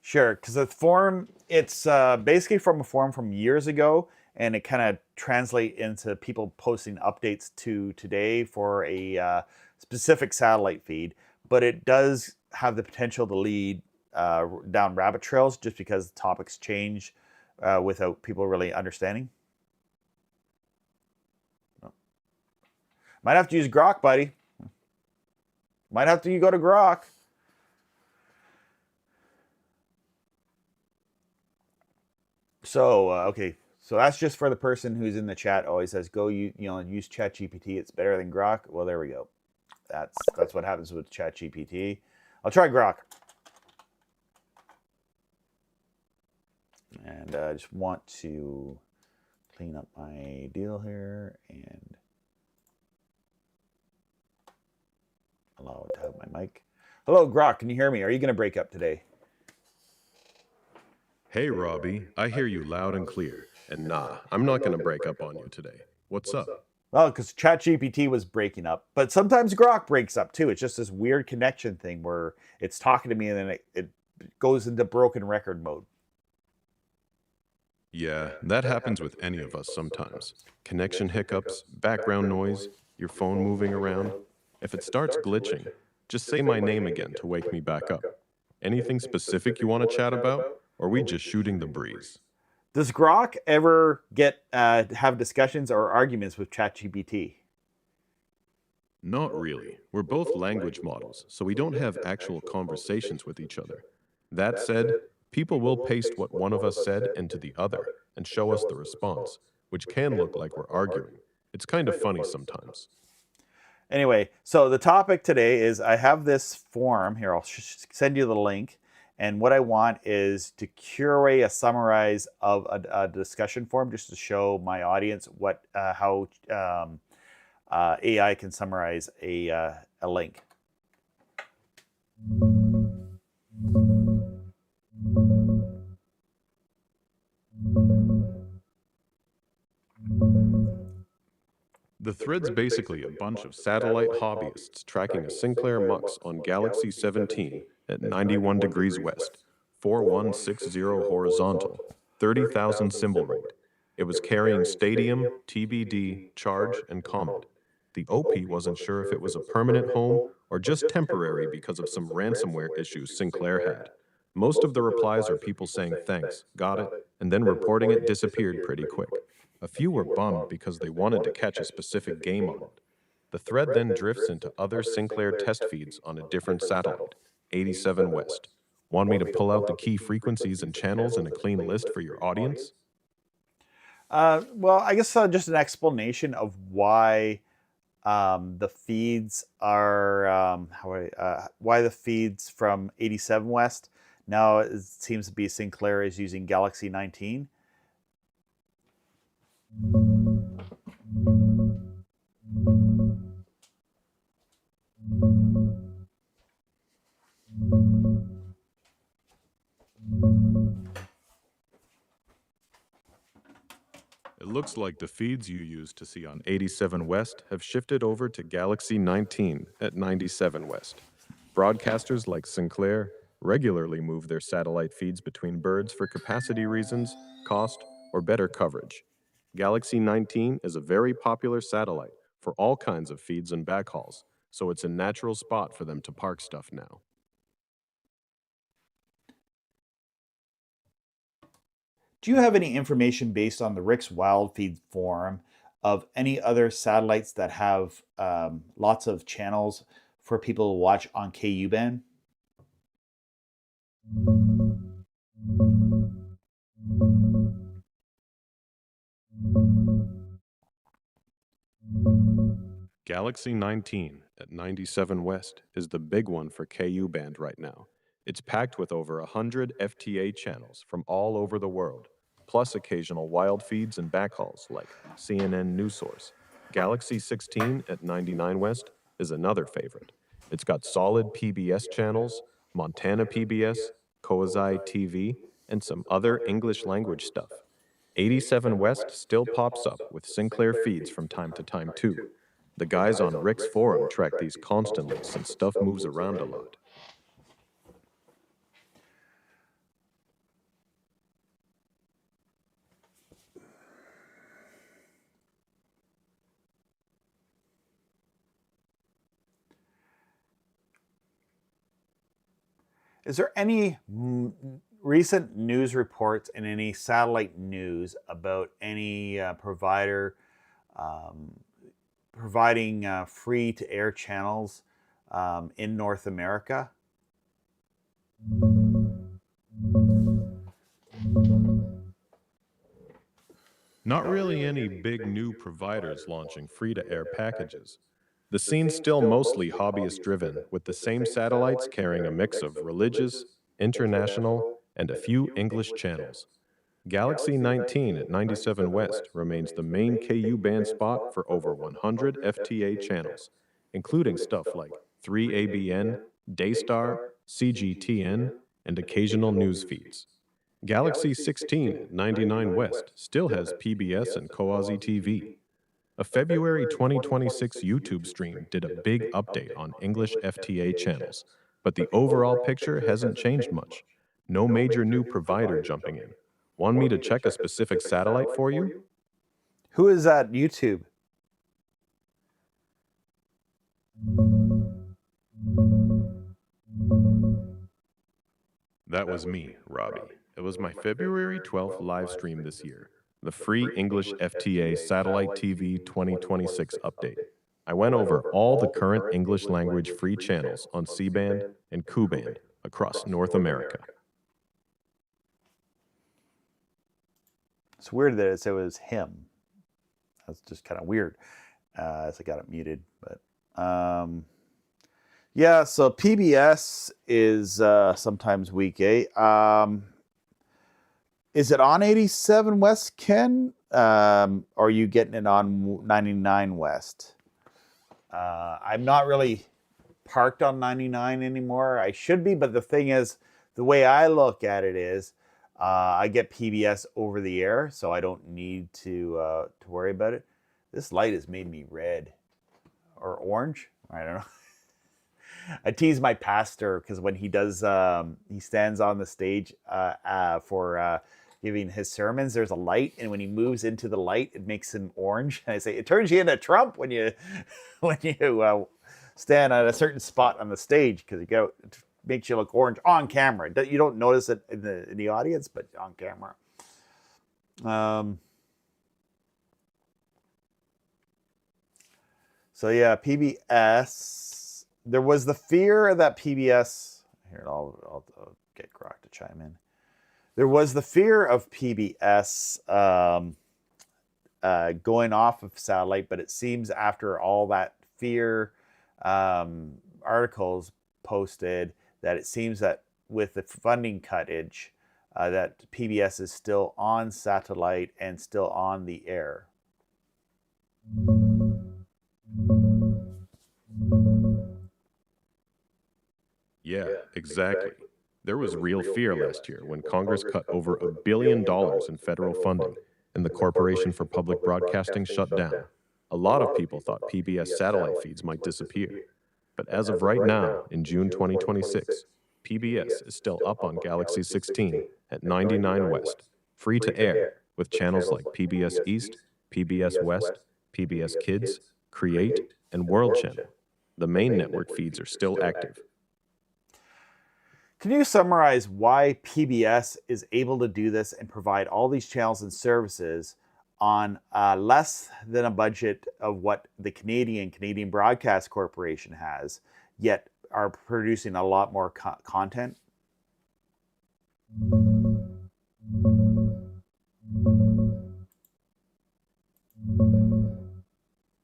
D: Sure, because the forum, it's basically from a forum from years ago, and it kind of translate into people posting updates to today for a specific satellite feed. But it does have the potential to lead down rabbit trails just because the topics change without people really understanding. Might have to use Grok, buddy. Might have to go to Grok. So okay, so that's just for the person who's in the chat. Always says go use ChatGPT. It's better than Grok. Well, there we go. That's what happens with ChatGPT. I'll try Grok. And I just want to clean up my deal here and allow it to have my mic. Hello, Grok. Can you hear me? Are you going to break up today?
F: Hey, Robbie, I hear you loud and clear. And nah, I'm not going to break up on you today. What's up?
D: Well, because ChatGPT was breaking up, but sometimes Grok breaks up too. It's just this weird connection thing where it's talking to me and then it goes into broken record mode.
F: Yeah, that happens with any of us sometimes. Connection hiccups, background noise, your phone moving around. If it starts glitching, just say my name again to wake me back up. Anything specific you want to chat about? Or are we just shooting the breeze?
D: Does Grok ever get have discussions or arguments with ChatGPT?
F: Not really. We're both language models, so we don't have actual conversations with each other. That said, people will paste what one of us said into the other and show us the response, which can look like we're arguing. It's kind of funny sometimes.
D: Anyway, so the topic today is I have this form here. I'll send you the link. And what I want is to curate a summarize of a discussion forum just to show my audience how AI can summarize a link.
F: The thread's basically a bunch of satellite hobbyists tracking a Sinclair Mux on Galaxy 17 at 91 degrees west, 4160 horizontal, 30,000 symbol rate. It was carrying Stadium, TBD, Charge, and Comet. The OP wasn't sure if it was a permanent home or just temporary because of some ransomware issues Sinclair had. Most of the replies are people saying thanks, got it, and then reporting it disappeared pretty quick. A few were bummed because they wanted to catch a specific game on it. The thread then drifts into other Sinclair test feeds on a different satellite, 87 West. Want me to pull out the key frequencies and channels in a clean list for your audience?
D: Well, I guess just an explanation of why the feeds are why the feeds from 87 West now it seems to be Sinclair is using Galaxy 19.
F: It looks like the feeds you used to see on 87 West have shifted over to Galaxy 19 at 97 West. Broadcasters like Sinclair regularly move their satellite feeds between birds for capacity reasons, cost, or better coverage. Galaxy 19 is a very popular satellite for all kinds of feeds and backhauls, so it's a natural spot for them to park stuff now.
D: Do you have any information based on the Rick's Wildfeed forum of any other satellites that have lots of channels for people to watch on KU band?
F: Galaxy 19 at 97 West is the big one for KU band right now. It's packed with over 100 FTA channels from all over the world, plus occasional wild feeds and backhauls like CNN News Source. Galaxy 16 at 99 West is another favorite. It's got solid PBS channels, Montana PBS, Kozai TV, and some other English language stuff. 87 West still pops up with Sinclair feeds from time to time too. The guys on Rick's forum track these constantly since stuff moves around a lot.
D: Is there any recent news reports and any satellite news about any provider providing free-to-air channels in North America?
F: Not really any big new providers launching free-to-air packages. The scene's still mostly hobbyist-driven, with the same satellites carrying a mix of religious, international, and a few English channels. Galaxy 19 at 97 West remains the main KU band spot for over 100 FTA channels, including stuff like 3ABN, Daystar, CGTN, and occasional news feeds. Galaxy 16 at 99 West still has PBS and Coazi TV. A February 2026 YouTube stream did a big update on English FTA channels, but the overall picture hasn't changed much. No major new provider jumping in. Want me to check a specific satellite for you?
D: Who is that YouTube?
F: That was me, Robbie. It was my February 12th live stream this year, the free English FTA Satellite TV 2026 update. I went over all the current English language free channels on C-band and Ku-band across North America.
D: It's weird that it was him. That's just kind of weird. As I got it muted, but yeah. So PBS is sometimes weak, eh? Is it on 87 West, Ken? Or are you getting it on 99 West? I'm not really parked on 99 anymore. I should be, but the thing is, the way I look at it is, I get PBS over the air, so I don't need to worry about it. This light has made me red or orange. I don't know. I tease my pastor because when he does, he stands on the stage for giving his sermons. There's a light, and when he moves into the light, it makes him orange. And I say it turns you into Trump when you stand at a certain spot on the stage because it makes you look orange on camera. You don't notice it in the audience, but on camera. So yeah, PBS. There was the fear that PBS. Here, I'll get Grok to chime in. There was the fear of PBS going off of satellite, but it seems after all that fear articles posted, that it seems that with the funding cuttage, that PBS is still on satellite and still on the air.
F: Yeah, exactly. There was real fear last year when Congress cut over $1 billion in federal funding and the Corporation for Public Broadcasting shut down. A lot of people thought PBS satellite feeds might disappear. But as of right now, in June 2026, PBS is still up on Galaxy 16 at 99 West, free to air, with channels like PBS East, PBS West, PBS Kids, Create, and World Channel. The main network feeds are still active.
D: Can you summarize why PBS is able to do this and provide all these channels and services on less than a budget of what the Canadian Broadcast Corporation has, yet are producing a lot more content?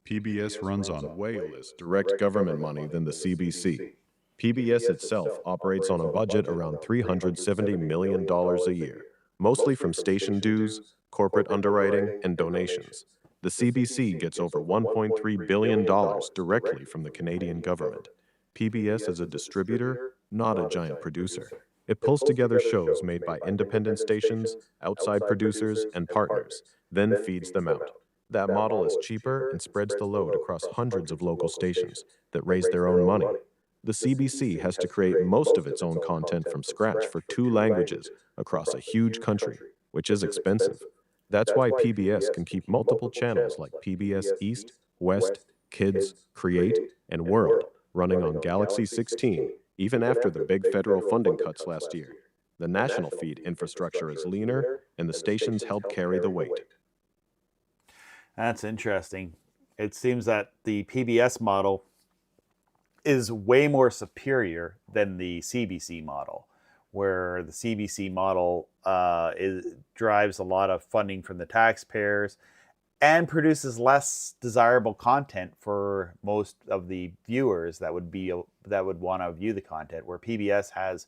F: PBS runs on way less direct government money than the CBC. PBS itself operates on a budget around $370 million a year, mostly from station dues, corporate underwriting, and donations. The CBC gets over $1.3 billion directly from the Canadian government. PBS is a distributor, not a giant producer. It pulls together shows made by independent stations, outside producers, and partners, then feeds them out. That model is cheaper and spreads the load across hundreds of local stations that raise their own money. The CBC has to create most of its own content from scratch for 2 languages across a huge country, which is expensive. That's why PBS can keep multiple channels like PBS East, West, Kids, Create, and World running on Galaxy 16 even after the big federal funding cuts last year. The national feed infrastructure is leaner, and the stations help carry the weight.
D: That's interesting. It seems that the PBS model is way more superior than the CBC model, where the CBC model drives a lot of funding from the taxpayers and produces less desirable content for most of the viewers that would want to view the content, where PBS has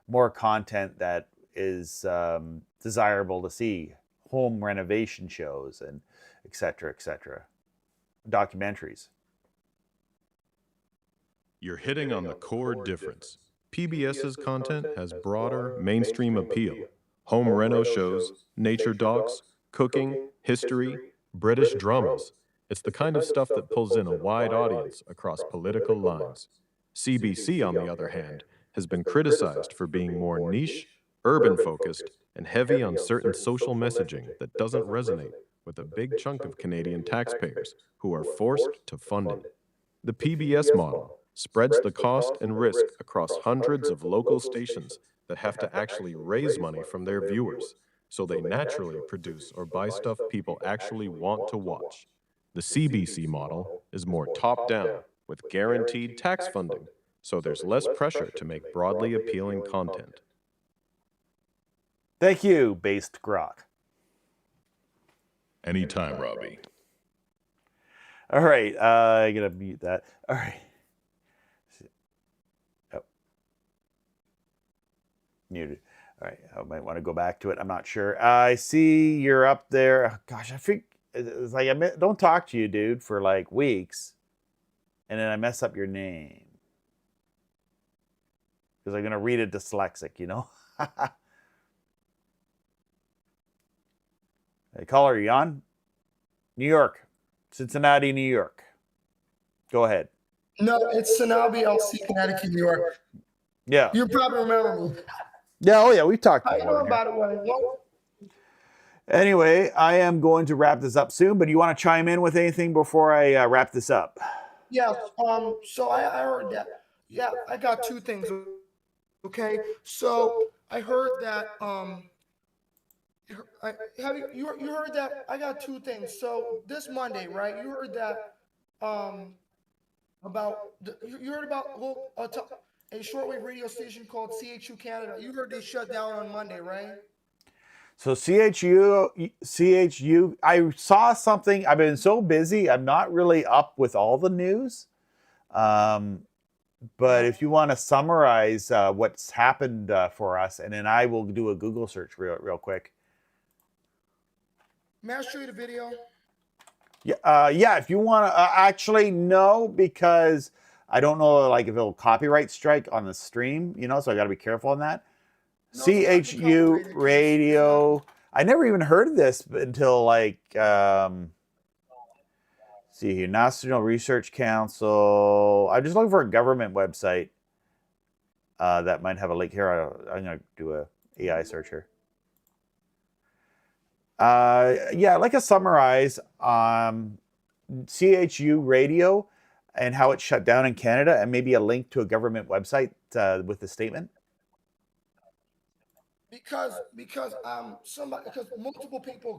D: more content that is desirable to see, home renovation shows and et cetera, documentaries.
F: You're hitting on the core difference. PBS's content has broader, mainstream appeal. Home reno shows, nature docs, cooking, history, British dramas. It's the kind of stuff that pulls in a wide audience across political lines. CBC, on the other hand, has been criticized for being more niche, urban-focused, and heavy on certain social messaging that doesn't resonate with a big chunk of Canadian taxpayers who are forced to fund it. The PBS model spreads the cost and risk across hundreds of local stations that have to actually raise money from their viewers, so they naturally produce or buy stuff people actually want to watch. The CBC model is more top-down, with guaranteed tax funding, so there's less pressure to make broadly appealing content.
D: Thank you, Based Grok.
G: Anytime, Robbie.
D: All right, I'm gonna mute that. All right. Oh. Muted. All right, I might want to go back to it. I'm not sure. I see you're up there. Gosh, I think it's like I don't talk to you, dude, for like weeks, and then I mess up your name because I'm gonna read it dyslexic, you know. Hey, caller, you on? New York, Cincinnati, New York. Go ahead.
H: No, it's Sanabi, LC, Connecticut, New York.
D: Yeah.
H: You probably remember me.
D: Yeah. Oh, yeah. We've talked
H: I
D: before.
H: know about it. What?
D: Anyway, I am going to wrap this up soon, but do you want to chime in with anything before I wrap this up?
H: Yes. So I heard that. Yeah, I got two things. Okay. So I heard that. You heard that? I got two things. So this Monday, right? You heard that. You heard about a shortwave radio station called CHU Canada. You heard they shut down on Monday, right?
D: So CHU, I saw something. I've been so busy, I'm not really up with all the news. But if you want to summarize what's happened for us, and then I will do a Google search real quick.
H: May I show you the video?
D: Yeah, if you want to, actually, no, because I don't know, like, if it'll copyright strike on the stream, you know, so I got to be careful on that.
H: No,
D: CHU radio. I never even heard of this until, like, see here, National Research Council. I'm just looking for a government website that might have a link here. I'm going to do a AI search here. Yeah, like a summarize CHU radio and how it shut down in Canada, and maybe a link to a government website with the statement.
H: Because multiple people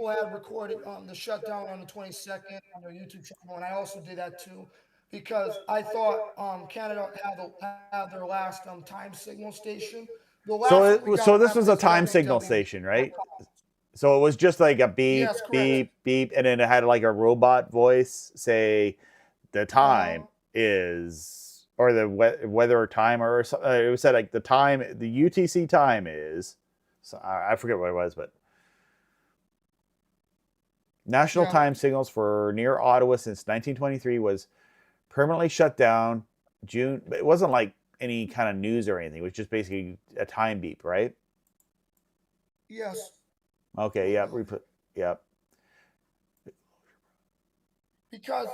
H: had recorded the shutdown on the 22nd on their YouTube channel, and I also did that too, because I thought Canada had their last time signal station.
D: So this was a time signal station, right? So it was just like a beep,
H: Yes,
D: beep, beep, and then it had like a robot voice say the time is, or the weather time, or it was said like the time, the UTC time is. So I forget what it was, but national time signals for near Ottawa since 1923 was permanently shut down June. But it wasn't like any kind of news or anything. It was just basically a time beep, right?
H: Yes.
D: Okay, yep, yep.
H: Because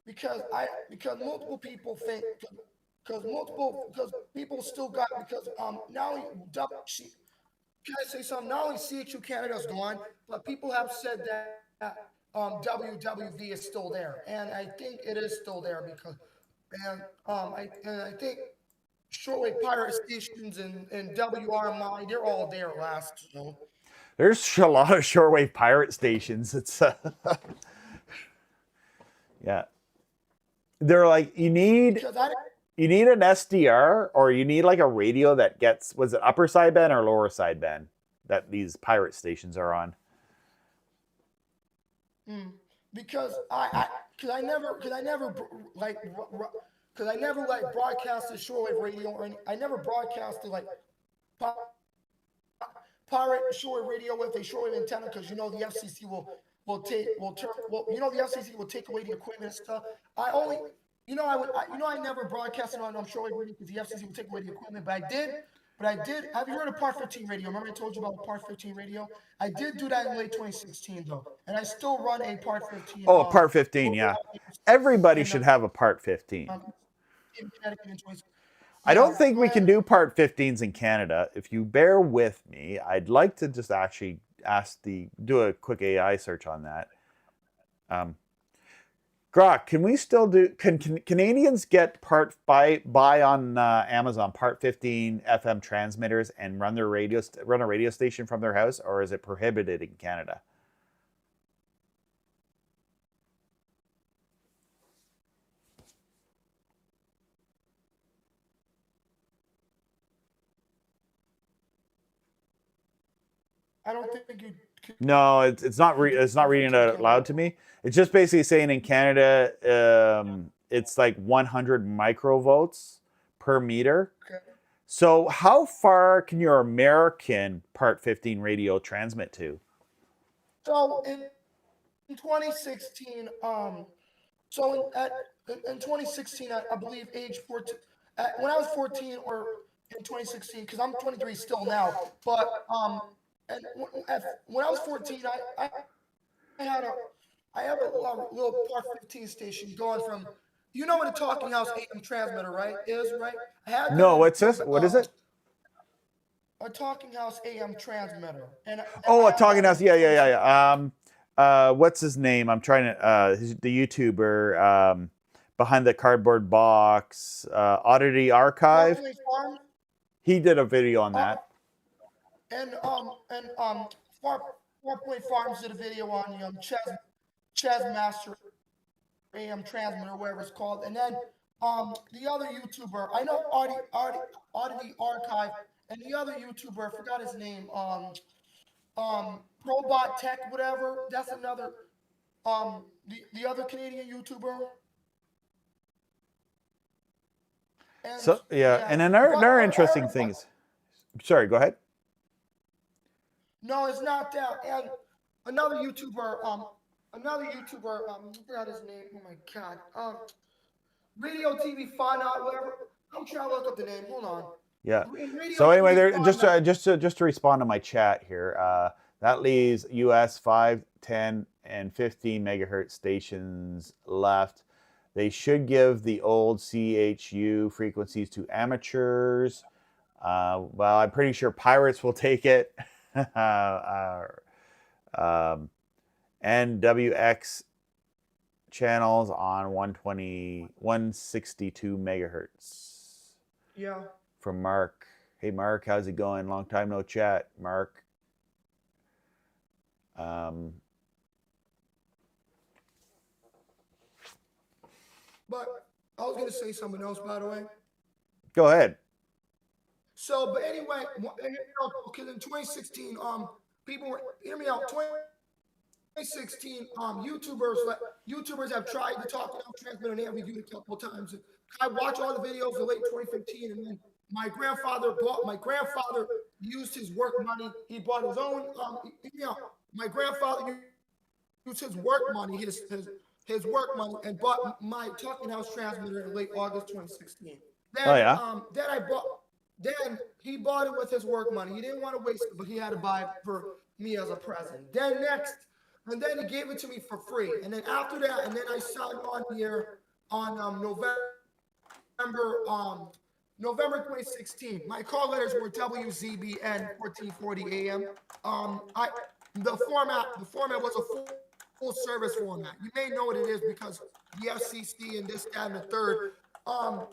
H: multiple people think, because people still got, because now can I say something? Not only CHU Canada's gone, but people have said that WWV is still there, and I think it is still there because, and I think shortwave pirate stations and WRMI, they're all there last. So
D: There's a lot of shortwave pirate stations. It's yeah. They're like you need an SDR or you need like a radio that gets, was it upper sideband or lower sideband that these pirate stations are on?
H: because I never broadcasted shortwave radio or I never broadcasted like pi- pirate shortwave radio with a shortwave antenna because the FCC the FCC will take away the equipment and stuff. I only I never broadcasted on shortwave radio because the FCC will take away the equipment, but I did. Have you heard of Part 15 radio? Remember I told you about Part 15 radio? I did do that in late 2016 though, and I still run a Part 15.
D: Oh, Part 15, yeah. Everybody should have a Part 15.
H: In Connecticut in 2016.
D: I don't think we can do Part 15s in Canada. If you bear with me, I'd like to just actually do a quick AI search on that. Grok, can we still do? Can Canadians get buy on Amazon Part 15 FM transmitters and run a radio station from their house, or is it prohibited in Canada?
H: I don't think you.
D: No, it's not reading it out loud to me. It's just basically saying in Canada, it's like 100 microvolts per meter.
H: Okay.
D: So how far can your American Part 15 radio transmit to?
H: So in 2016, in 2016, I believe age 14. When I was 14, or in 2016, because I'm 23 still now, but and when I was 14, I had a little Part 15 station going from, what a Talking House AM transmitter, right? I had
D: No, what's this? What is it?
H: A Talking House AM transmitter.
D: Oh, a Talking House. Yeah. What's his name? I'm trying to. The YouTuber behind the cardboard box, Oddity Archive. He did a video on that.
H: Farpoint Farms did a video on the Chaz Master AM transmitter, whatever it's called, and then the other YouTuber, I know Oddity Archive, and the other YouTuber, I forgot his name, Robot Tech, whatever. That's another the other Canadian YouTuber. And,
D: So yeah, and another interesting things. Sorry, go ahead.
H: No, it's not that. And another YouTuber, I forgot his name. Oh my God. Radio TV Fanat, whatever. I'm trying to look up the name. Hold on.
D: Yeah. So anyway, just to respond to my chat here, that leaves US 5, 10, and 15 megahertz stations left. They should give the old CHU frequencies to amateurs. Well, I'm pretty sure pirates will take it. NWX channels on 162 megahertz.
H: Yeah.
D: From Mark. Hey, Mark, how's it going? Long time no chat, Mark.
H: But I was gonna say something else, by the way.
D: Go ahead.
H: So, but anyway, because in 2016, people were, hear me out. 2016, YouTubers have tried to talk about transmitter, and they have reviewed it a couple of times. I watched all the videos in late 2015, and then my grandfather used his work money. He bought his own. My grandfather used his work money, his work money, and bought my Talking House transmitter in late August 2016. Then he bought it with his work money. He didn't want to waste it, but he had to buy it for me as a present. Then he gave it to me for free. And then after that, and then I signed on here on November 2016. My call letters were WZBN 1440 AM. The format was a full service format. You may know what it is because the FCC and this, that, and the third. My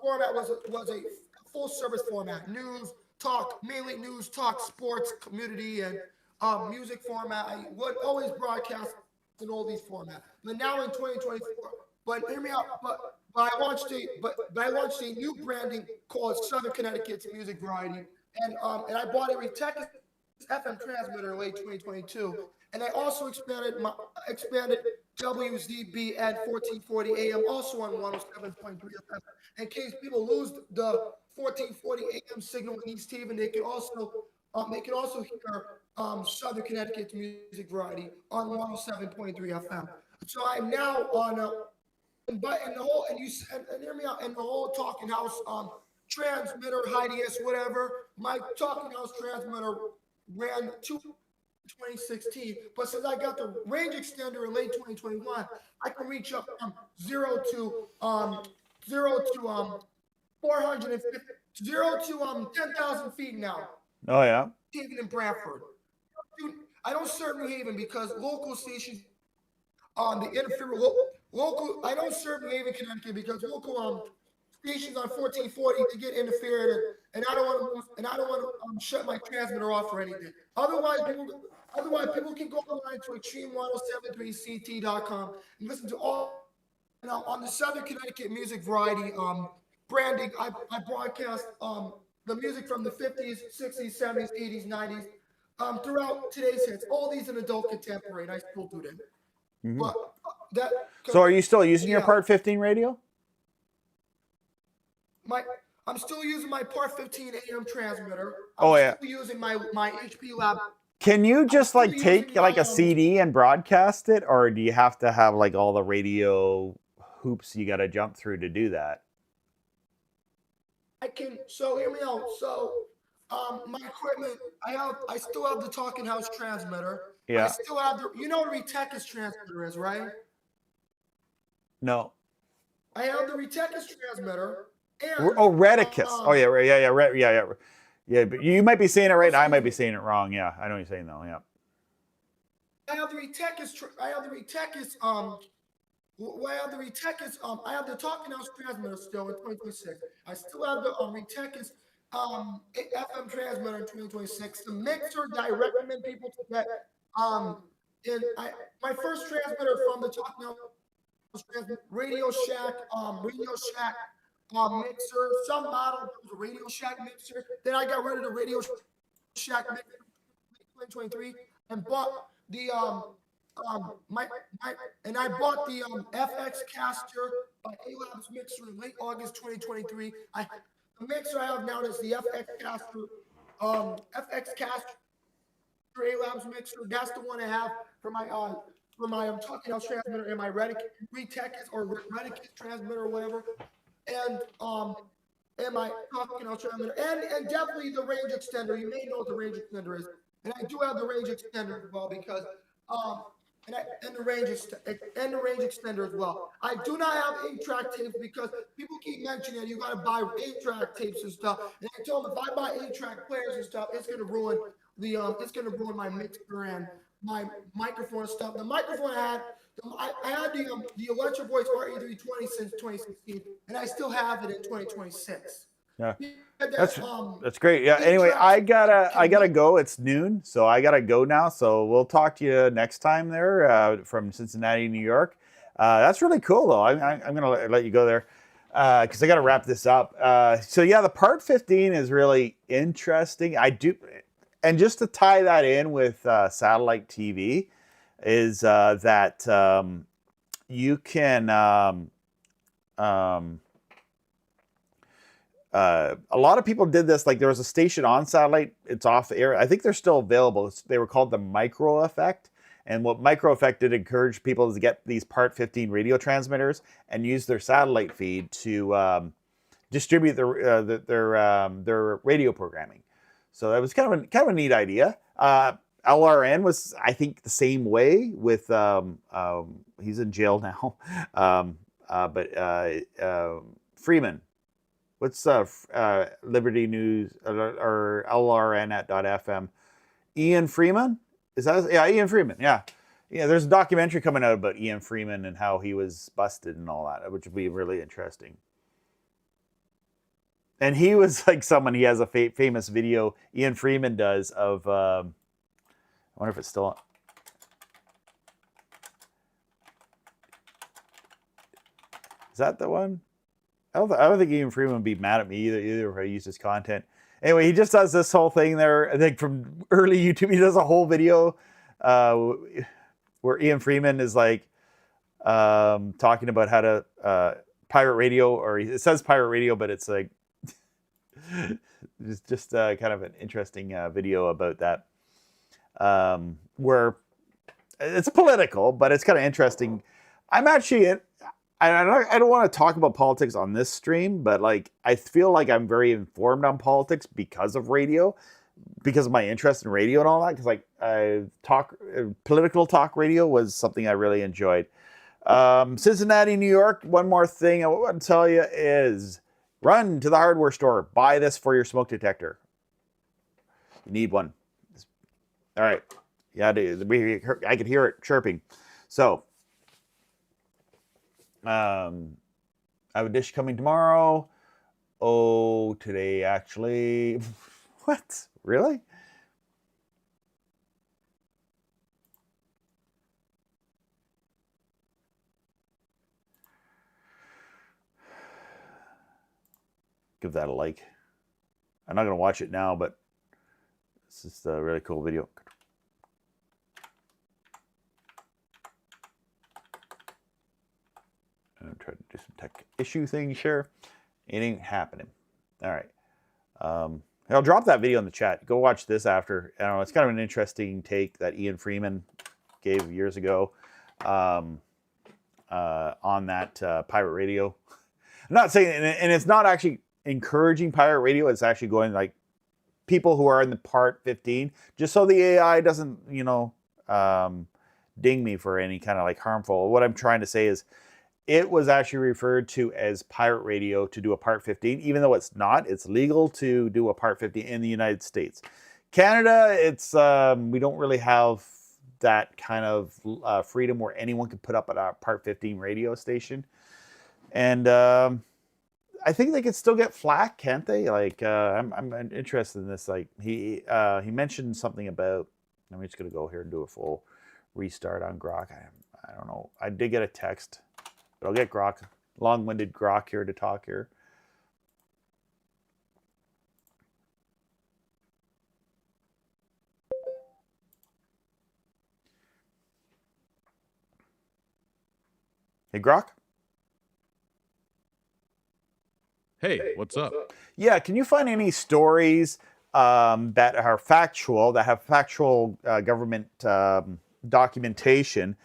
H: format was a full service format. News, talk, mainly news, talk, sports, community, and music format. I would always broadcast in all these formats. But now in 2024, but hear me out. But I launched a new branding called Southern Connecticut's Music Variety, and I bought a Retekis FM transmitter in late 2022, and I also expanded WZB at 1440 AM, also on 107.3 FM. In case people lose the 1440 AM signal in East Haven, they can also hear Southern Connecticut's Music Variety on 107.3 FM. So I'm now on but in the whole and hear me out, in the whole Talking House transmitter, Hideous, whatever, my Talking House transmitter ran to 2016, but since I got the range extender in late 2021, I can reach up from 450 10,000 feet now.
D: Oh yeah.
H: Haven and Bradford. Dude, I don't serve New Haven because local stations on the interfere local. I don't serve New Haven, Connecticut because local stations on 1440 to get interfered, and I don't want to shut my transmitter off or anything. Otherwise people can go online to extreme1073ct.com and listen to all. Now on the Southern Connecticut Music Variety branding, I broadcast the music from the 50s, 60s, 70s, 80s, 90s, throughout today's hits. All these in adult contemporary, and I still do them.
D: Mm-hmm.
H: But that.
D: So are you still using your Part 15 radio?
H: I'm still using my Part 15 AM transmitter.
D: I'm
H: still using my HP lab.
D: Can you just like take like a CD and broadcast it, or do you have to have like all the radio hoops you got to jump through to do that?
H: I can. So hear me out. So my equipment, I still have the Talking House transmitter.
D: Yeah.
H: I still have the. You know what a Retekis transmitter is, right?
D: No.
H: I have the Retekis transmitter. And,
D: Retekis. Yeah. But you might be saying it right, and I might be saying it wrong. Yeah, I know what you're saying though. Yeah.
H: I have the Retekis. I have the Retekis. I have the Talking House transmitter still in 2026. I still have the Retekis FM transmitter in 2026. The mixer that I recommend people to get. My first transmitter from the Talking House transmitter, Radio Shack mixer. Some model was a Radio Shack mixer. Then I got rid of the Radio Shack mixer in 2023 and bought the I bought the FX Caster by A-Labs mixer in late August 2023. The mixer I have now is the FX Caster A-Labs mixer. That's the one I have for my Talking House transmitter and my Retekis transmitter or whatever. And my Talking House transmitter and definitely the range extender. You may know what the range extender is, and I do have the range extender as well because and the range extender as well. I do not have 8-track tapes because people keep mentioning you got to buy 8-track tapes and stuff. And I told them if I buy 8-track players and stuff, it's gonna ruin my mixer and my microphone and stuff. The microphone I had the Electro Voice RE320 since 2016, and I still have it in 2026.
D: Yeah, that's great. Yeah. Anyway, I gotta go. It's noon, so I gotta go now. So we'll talk to you next time there from Cincinnati, New York. That's really cool though. I'm gonna let you go there because I gotta wrap this up. So yeah, the Part 15 is really interesting. And just to tie that in with satellite TV, is that you can a lot of people did this. Like there was a station on satellite. It's off air. I think they're still available. They were called the Micro Effect. And what Micro Effect did encourage people to get these Part 15 radio transmitters and use their satellite feed to distribute their radio programming. So that was kind of a neat idea. LRN was, I think, the same way with he's in jail now, but Freeman. What's Liberty News or LRN at .fm? Ian Freeman? Is that? Yeah, Ian Freeman. Yeah.
A: Yeah, there's a documentary coming out about Ian Freeman and how he was busted and all that, which would be really interesting. And he was like someone, he has a famous video, Ian Freeman does, of, I wonder if it's still on. Is that the one? I don't think Ian Freeman would be mad at me either if I use his content. Anyway, he just does this whole thing there. I think from early YouTube, he does a whole video where Ian Freeman is like talking about how to pirate radio, or it says pirate radio, but it's like it's just kind of an interesting video about that, where it's political, but it's kind of interesting. I'm actually, I don't want to talk about politics on this stream, but like I feel like I'm very informed on politics because of radio, because of my interest in radio and all that. Because like political talk radio was something I really enjoyed. Cincinnati, New York. One more thing I want to tell you is run to the hardware store. Buy this for your smoke detector. You need one. All right. Yeah, I could hear it chirping. So. I have a dish coming tomorrow. Oh, today actually. What? Really? Give that a like. I'm not going to watch it now, but it's just a really cool video. I'm trying to do some tech issue things here. It ain't happening. All right. I'll drop that video in the chat. Go watch this after. I don't know. It's kind of an interesting take that Ian Freeman gave years ago on that pirate radio. I'm not saying, and it's not actually encouraging pirate radio. It's actually going like people who are in the Part 15, just so the AI doesn't, ding me for any kind of like harmful. What I'm trying to say is, it was actually referred to as pirate radio to do a Part 15, even though it's not. It's legal to do a Part 15 in the United States. Canada, it's we don't really have that kind of freedom where anyone can put up a Part 15 radio station. And I think they could still get flack, can't they? Like, I'm interested in this. Like, he mentioned something about. I'm just gonna go here and do a full restart on Grok. I don't know. I did get a text. But I'll get Grok, long-winded Grok here to talk here. Hey, Grok?
F: Hey, what's up?
A: Yeah, can you find any stories that are factual, that have factual government documentation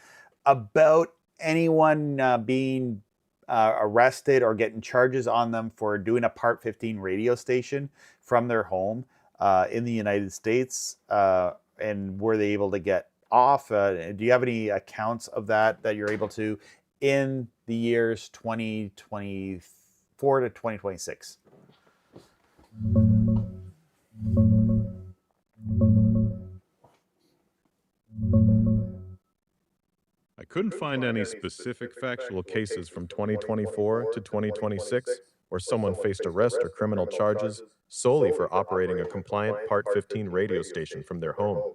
A: about anyone being arrested or getting charges on them for doing a Part 15 radio station from their home in the United States? And were they able to get off? Do you have any accounts of that you're able to in the years 2024 to 2026?
F: I couldn't find any specific factual cases from 2024 to 2026 where someone faced arrest or criminal charges solely for operating a compliant Part 15 radio station from their home.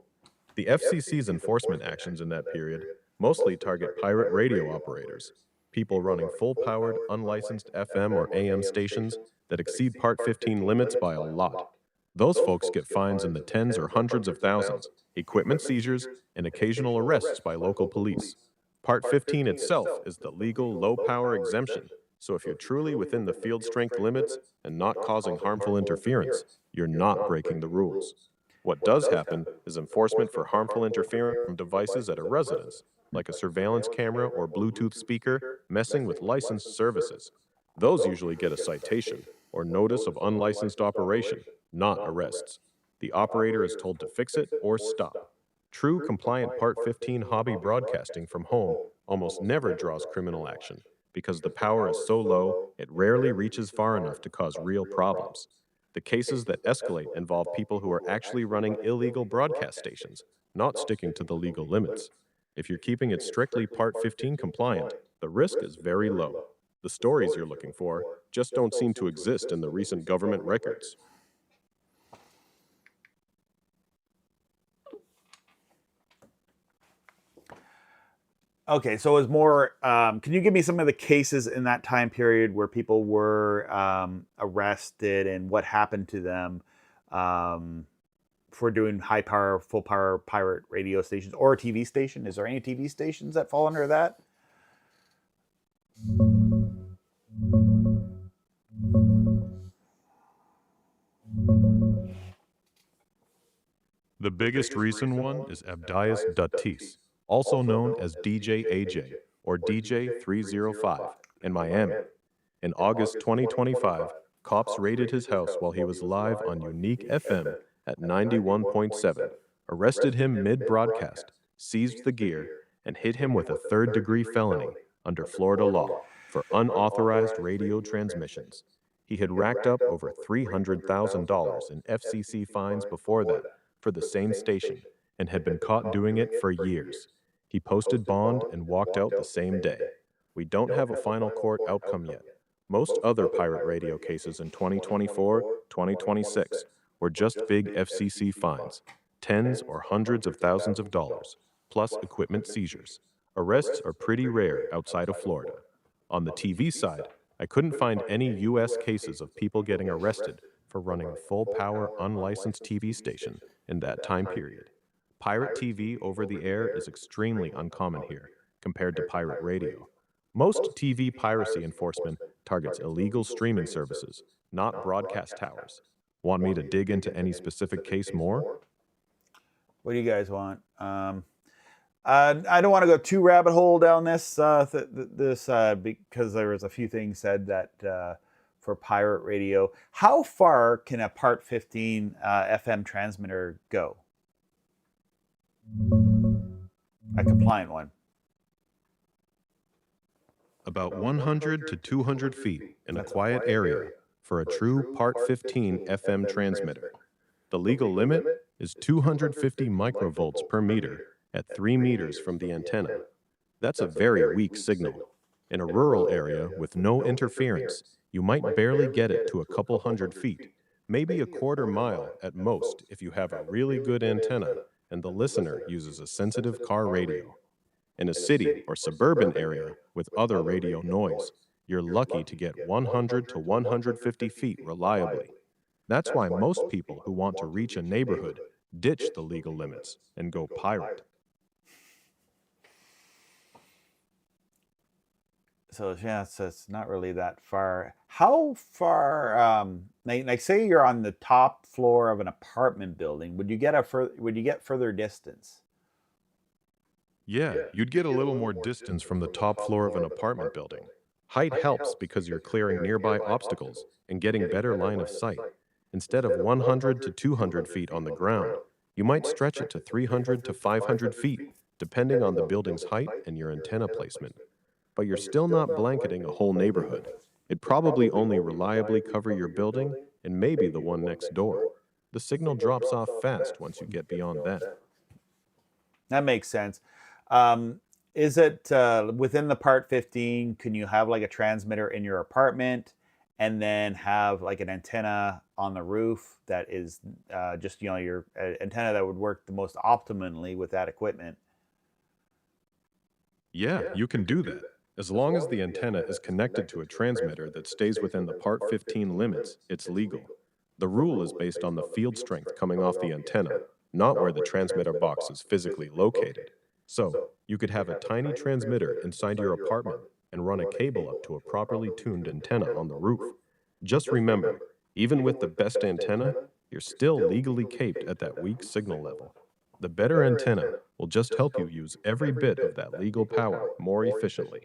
F: The FCC's enforcement actions in that period mostly target pirate radio operators, people running full-powered, unlicensed FM or AM stations that exceed Part 15 limits by a lot. Those folks get fines in the tens or hundreds of thousands, equipment seizures, and occasional arrests by local police. Part 15 itself is the legal low-power exemption, so if you're truly within the field strength limits and not causing harmful interference, you're not breaking the rules. What does happen is enforcement for harmful interference from devices at a residence, like a surveillance camera or Bluetooth speaker, messing with licensed services. Those usually get a citation or notice of unlicensed operation, not arrests. The operator is told to fix it or stop. True compliant Part 15 hobby broadcasting from home almost never draws criminal action because the power is so low it rarely reaches far enough to cause real problems. The cases that escalate involve people who are actually running illegal broadcast stations, not sticking to the legal limits. If you're keeping it strictly Part 15 compliant, the risk is very low. The stories you're looking for just don't seem to exist in the recent government records.
D: Okay, so it's more. Can you give me some of the cases in that time period where people were arrested and what happened to them for doing high power, full power pirate radio stations or a TV station? Is there any TV stations that fall under that?
F: The biggest recent one is Abdias Datis, also known as DJ AJ or DJ 305 in Miami. In August 2025, cops raided his house while he was live on Unique FM at 91.7, arrested him mid-broadcast, seized the gear, and hit him with a third-degree felony under Florida law for unauthorized radio transmissions. He had racked up over $300,000 in FCC fines before that for the same station and had been caught doing it for years. He posted bond and walked out the same day. We don't have a final court outcome yet. Most other pirate radio cases in 2024, 2026 were just big FCC fines, tens or hundreds of thousands of dollars, plus equipment seizures. Arrests are pretty rare outside of Florida. On the TV side, I couldn't find any U.S. cases of people getting arrested for running a full-power, unlicensed TV station in that time period. Pirate TV over the air is extremely uncommon here compared to pirate radio. Most TV piracy enforcement targets illegal streaming services, not broadcast towers. Want me to dig into any specific case more?
D: What do you guys want? I don't want to go too rabbit hole down this because there was a few things said that for pirate radio. How far can a Part 15 FM transmitter go? A compliant one.
F: About 100 to 200 feet in a quiet area for a true Part 15 FM transmitter. The legal limit is 250 microvolts per meter at 3 meters from the antenna. That's a very weak signal. In a rural area with no interference, you might barely get it to a couple hundred feet, maybe a quarter mile at most if you have a really good antenna and the listener uses a sensitive car radio. In a city or suburban area with other radio noise, you're lucky to get 100 to 150 feet reliably. That's why most people who want to reach a neighborhood ditch the legal limits and go pirate.
D: So yeah, so it's not really that far. How far? Like say you're on the top floor of an apartment building, would you get further distance?
F: Yeah, you'd get a little more distance from the top floor of an apartment building. Height helps because you're clearing nearby obstacles and getting better line of sight. Instead of 100 to 200 feet on the ground, you might stretch it to 300 to 500 feet, depending on the building's height and your antenna placement. But you're still not blanketing a whole neighborhood. It'd probably only reliably cover your building and maybe the one next door. The signal drops off fast once you get beyond that.
D: That makes sense. Is it within the Part 15? Can you have like a transmitter in your apartment and then have like an antenna on the roof that is just your antenna that would work the most optimally with that equipment?
F: Yeah, you can do that. As long as the antenna is connected to a transmitter that stays within the Part 15 limits, it's legal. The rule is based on the field strength coming off the antenna, not where the transmitter box is physically located. So, you could have a tiny transmitter inside your apartment and run a cable up to a properly tuned antenna on the roof. Just remember, even with the best antenna, you're still legally caped at that weak signal level. The better antenna will just help you use every bit of that legal power more efficiently.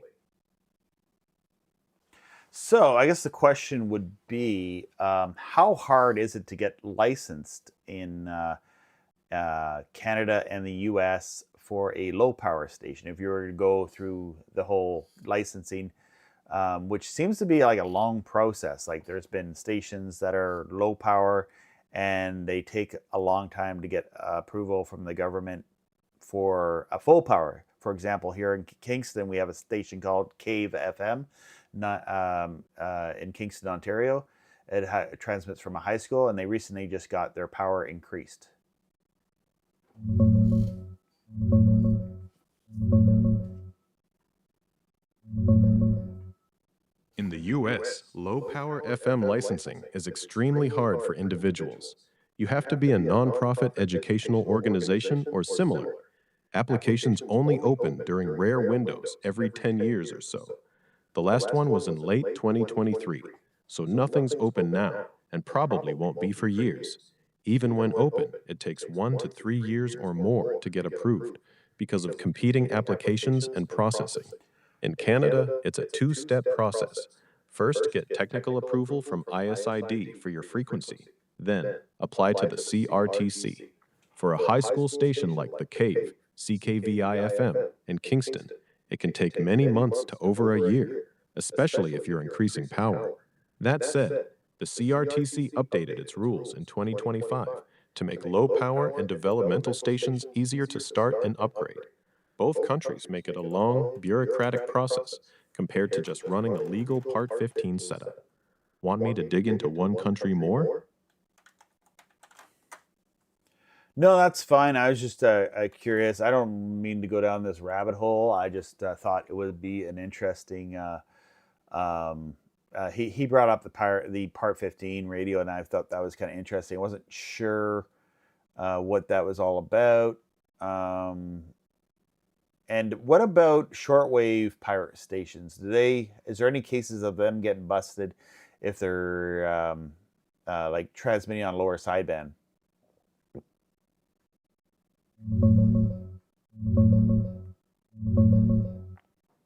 D: So I guess the question would be, how hard is it to get licensed in Canada and the US for a low power station? If you were to go through the whole licensing, which seems to be like a long process. Like there's been stations that are low power and they take a long time to get approval from the government for a full power. For example, here in Kingston, we have a station called Cave FM, in Kingston, Ontario. It transmits from a high school, and they recently just got their power increased.
F: In the US, low-power FM licensing is extremely hard for individuals. You have to be a nonprofit educational organization or similar. Applications only open during rare windows every 10 years or so. The last one was in late 2023, so nothing's open now and probably won't be for years. Even when open, it takes 1 to 3 years or more to get approved because of competing applications and processing. In Canada, it's a two-step process. First, get technical approval from ISID for your frequency. Then, apply to the CRTC. For a high school station like The Cave, CKVI-FM, in Kingston, it can take many months to over a year, especially if you're increasing power. That said, the CRTC updated its rules in 2025 to make low-power and developmental stations easier to start and upgrade. Both countries make it a long, bureaucratic process compared to just running a legal Part 15 setup. Want me to dig into one country more?
D: No, that's fine. I was just curious. I don't mean to go down this rabbit hole. I just thought it would be an interesting. He brought up the Part 15 radio, and I thought that was kind of interesting. I wasn't sure what that was all about. And what about shortwave pirate stations? Is there any cases of them getting busted if they're like transmitting on lower sideband?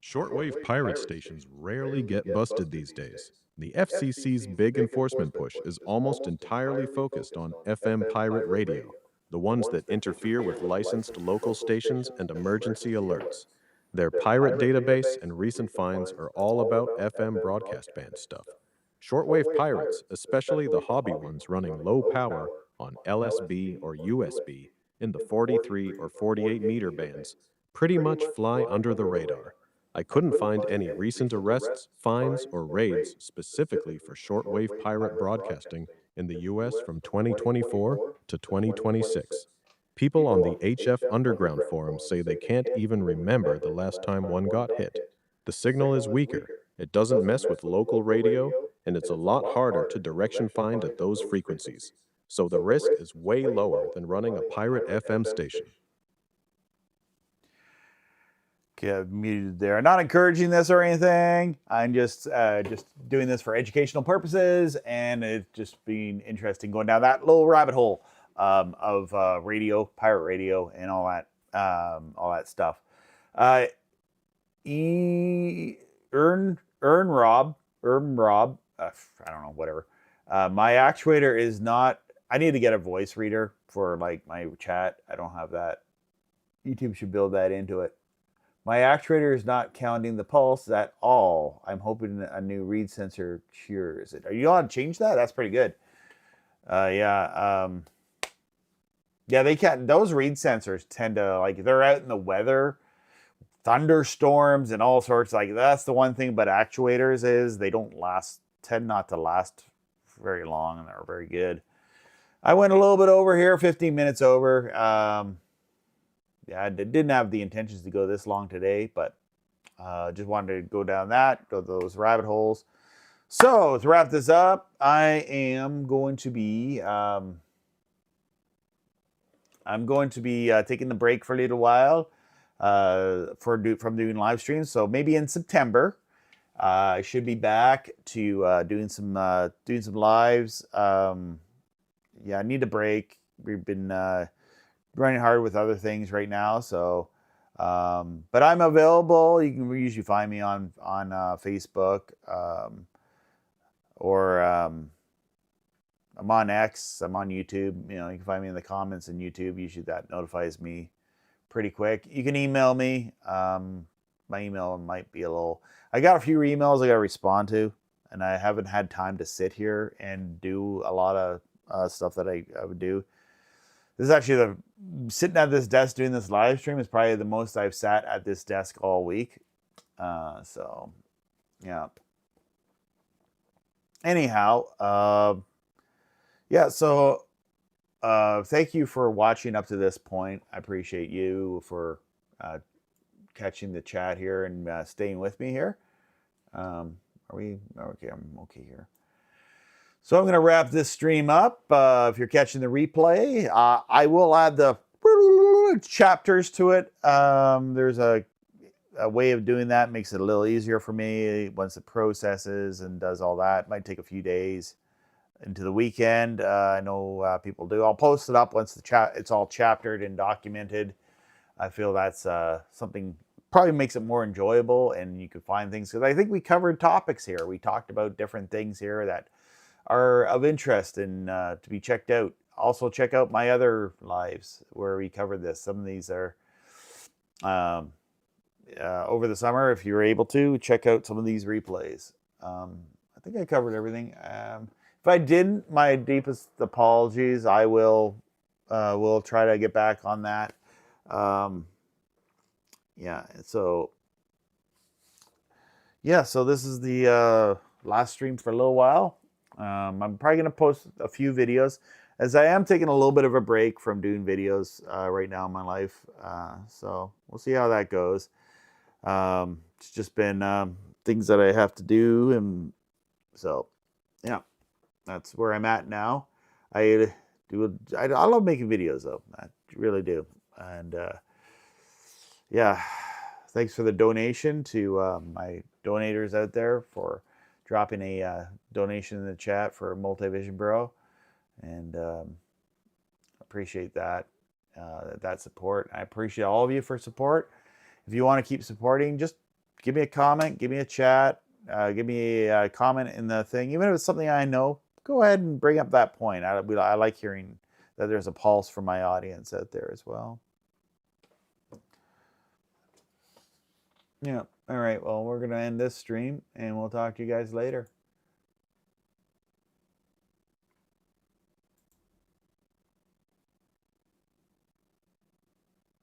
F: Shortwave pirate stations rarely get busted these days. The FCC's big enforcement push is almost entirely focused on FM pirate radio, the ones that interfere with licensed local stations and emergency alerts. Their pirate database and recent fines are all about FM broadcast band stuff. Shortwave pirates, especially the hobby ones running low power on LSB or USB in the 43 or 48 meter bands, pretty much fly under the radar. I couldn't find any recent arrests, fines, or raids specifically for shortwave pirate broadcasting in the US from 2024 to 2026. People on the HF Underground forum say they can't even remember the last time one got hit. The signal is weaker, it doesn't mess with local radio, and it's a lot harder to direction find at those frequencies. So the risk is way lower than running a pirate FM station.
D: Okay, I've muted there. I'm not encouraging this or anything. I'm just doing this for educational purposes, and it's just being interesting going down that little rabbit hole of radio, pirate radio, and all that stuff. Rob, I don't know, whatever. My actuator is not. I need to get a voice reader for like my chat. I don't have that. YouTube should build that into it. My actuator is not counting the pulse at all. I'm hoping a new read sensor cures it. Are you allowed to change that? That's pretty good. Yeah, they can't. Those read sensors tend to, like, they're out in the weather, thunderstorms and all sorts. Like, that's the one thing about actuators is they tend not to last very long, and they're very good. I went a little bit over here, 15 minutes over. Yeah, I didn't have the intentions to go this long today, but just wanted to go down those rabbit holes. So to wrap this up, I am going to be taking the break for a little while from doing live streams. So maybe in September, I should be back to doing some lives. Yeah, I need a break. We've been running hard with other things right now, so but I'm available. You can usually find me on Facebook, or I'm on X. I'm on YouTube. You can find me in the comments in YouTube. Usually that notifies me pretty quick. You can email me. My email might be I got a few emails I got to respond to, and I haven't had time to sit here and do a lot of stuff that I would do. This is actually sitting at this desk doing this live stream is probably the most I've sat at this desk all week. So, yeah. Anyhow, yeah, so thank you for watching up to this point. I appreciate you for catching the chat here and staying with me here. Are we okay? I'm okay here. So I'm going to wrap this stream up. If you're catching the replay, I will add the chapters to it. There's a way of doing that. Makes it a little easier for me once it processes and does all that. It might take a few days into the weekend. I know people do. I'll post it up once it's all chaptered and documented. I feel that's something probably makes it more enjoyable, and you can find things, because I think we covered topics here. We talked about different things here that are of interest and to be checked out. Also, check out my other lives where we covered this. Some of these are over the summer. If you were able to, check out some of these replays. I think I covered everything. If I didn't, my deepest apologies. I will try to get back on that. Yeah, so this is the last stream for a little while. I'm probably going to post a few videos, as I am taking a little bit of a break from doing videos right now in my life. So we'll see how that goes. It's just been things that I have to do, and so yeah, that's where I'm at now. I love making videos though. I really do. And yeah, thanks for the donation to my donators out there for dropping a donation in the chat for Multivision Bureau, and appreciate that support. I appreciate all of you for support. If you want to keep supporting, just give me a comment, give me a chat, give me a comment in the thing. Even if it's something I know, go ahead and bring up that point. I like hearing that there's a pulse from my audience out there as well. Yeah. All right. Well, we're going to end this stream, and we'll talk to you guys later.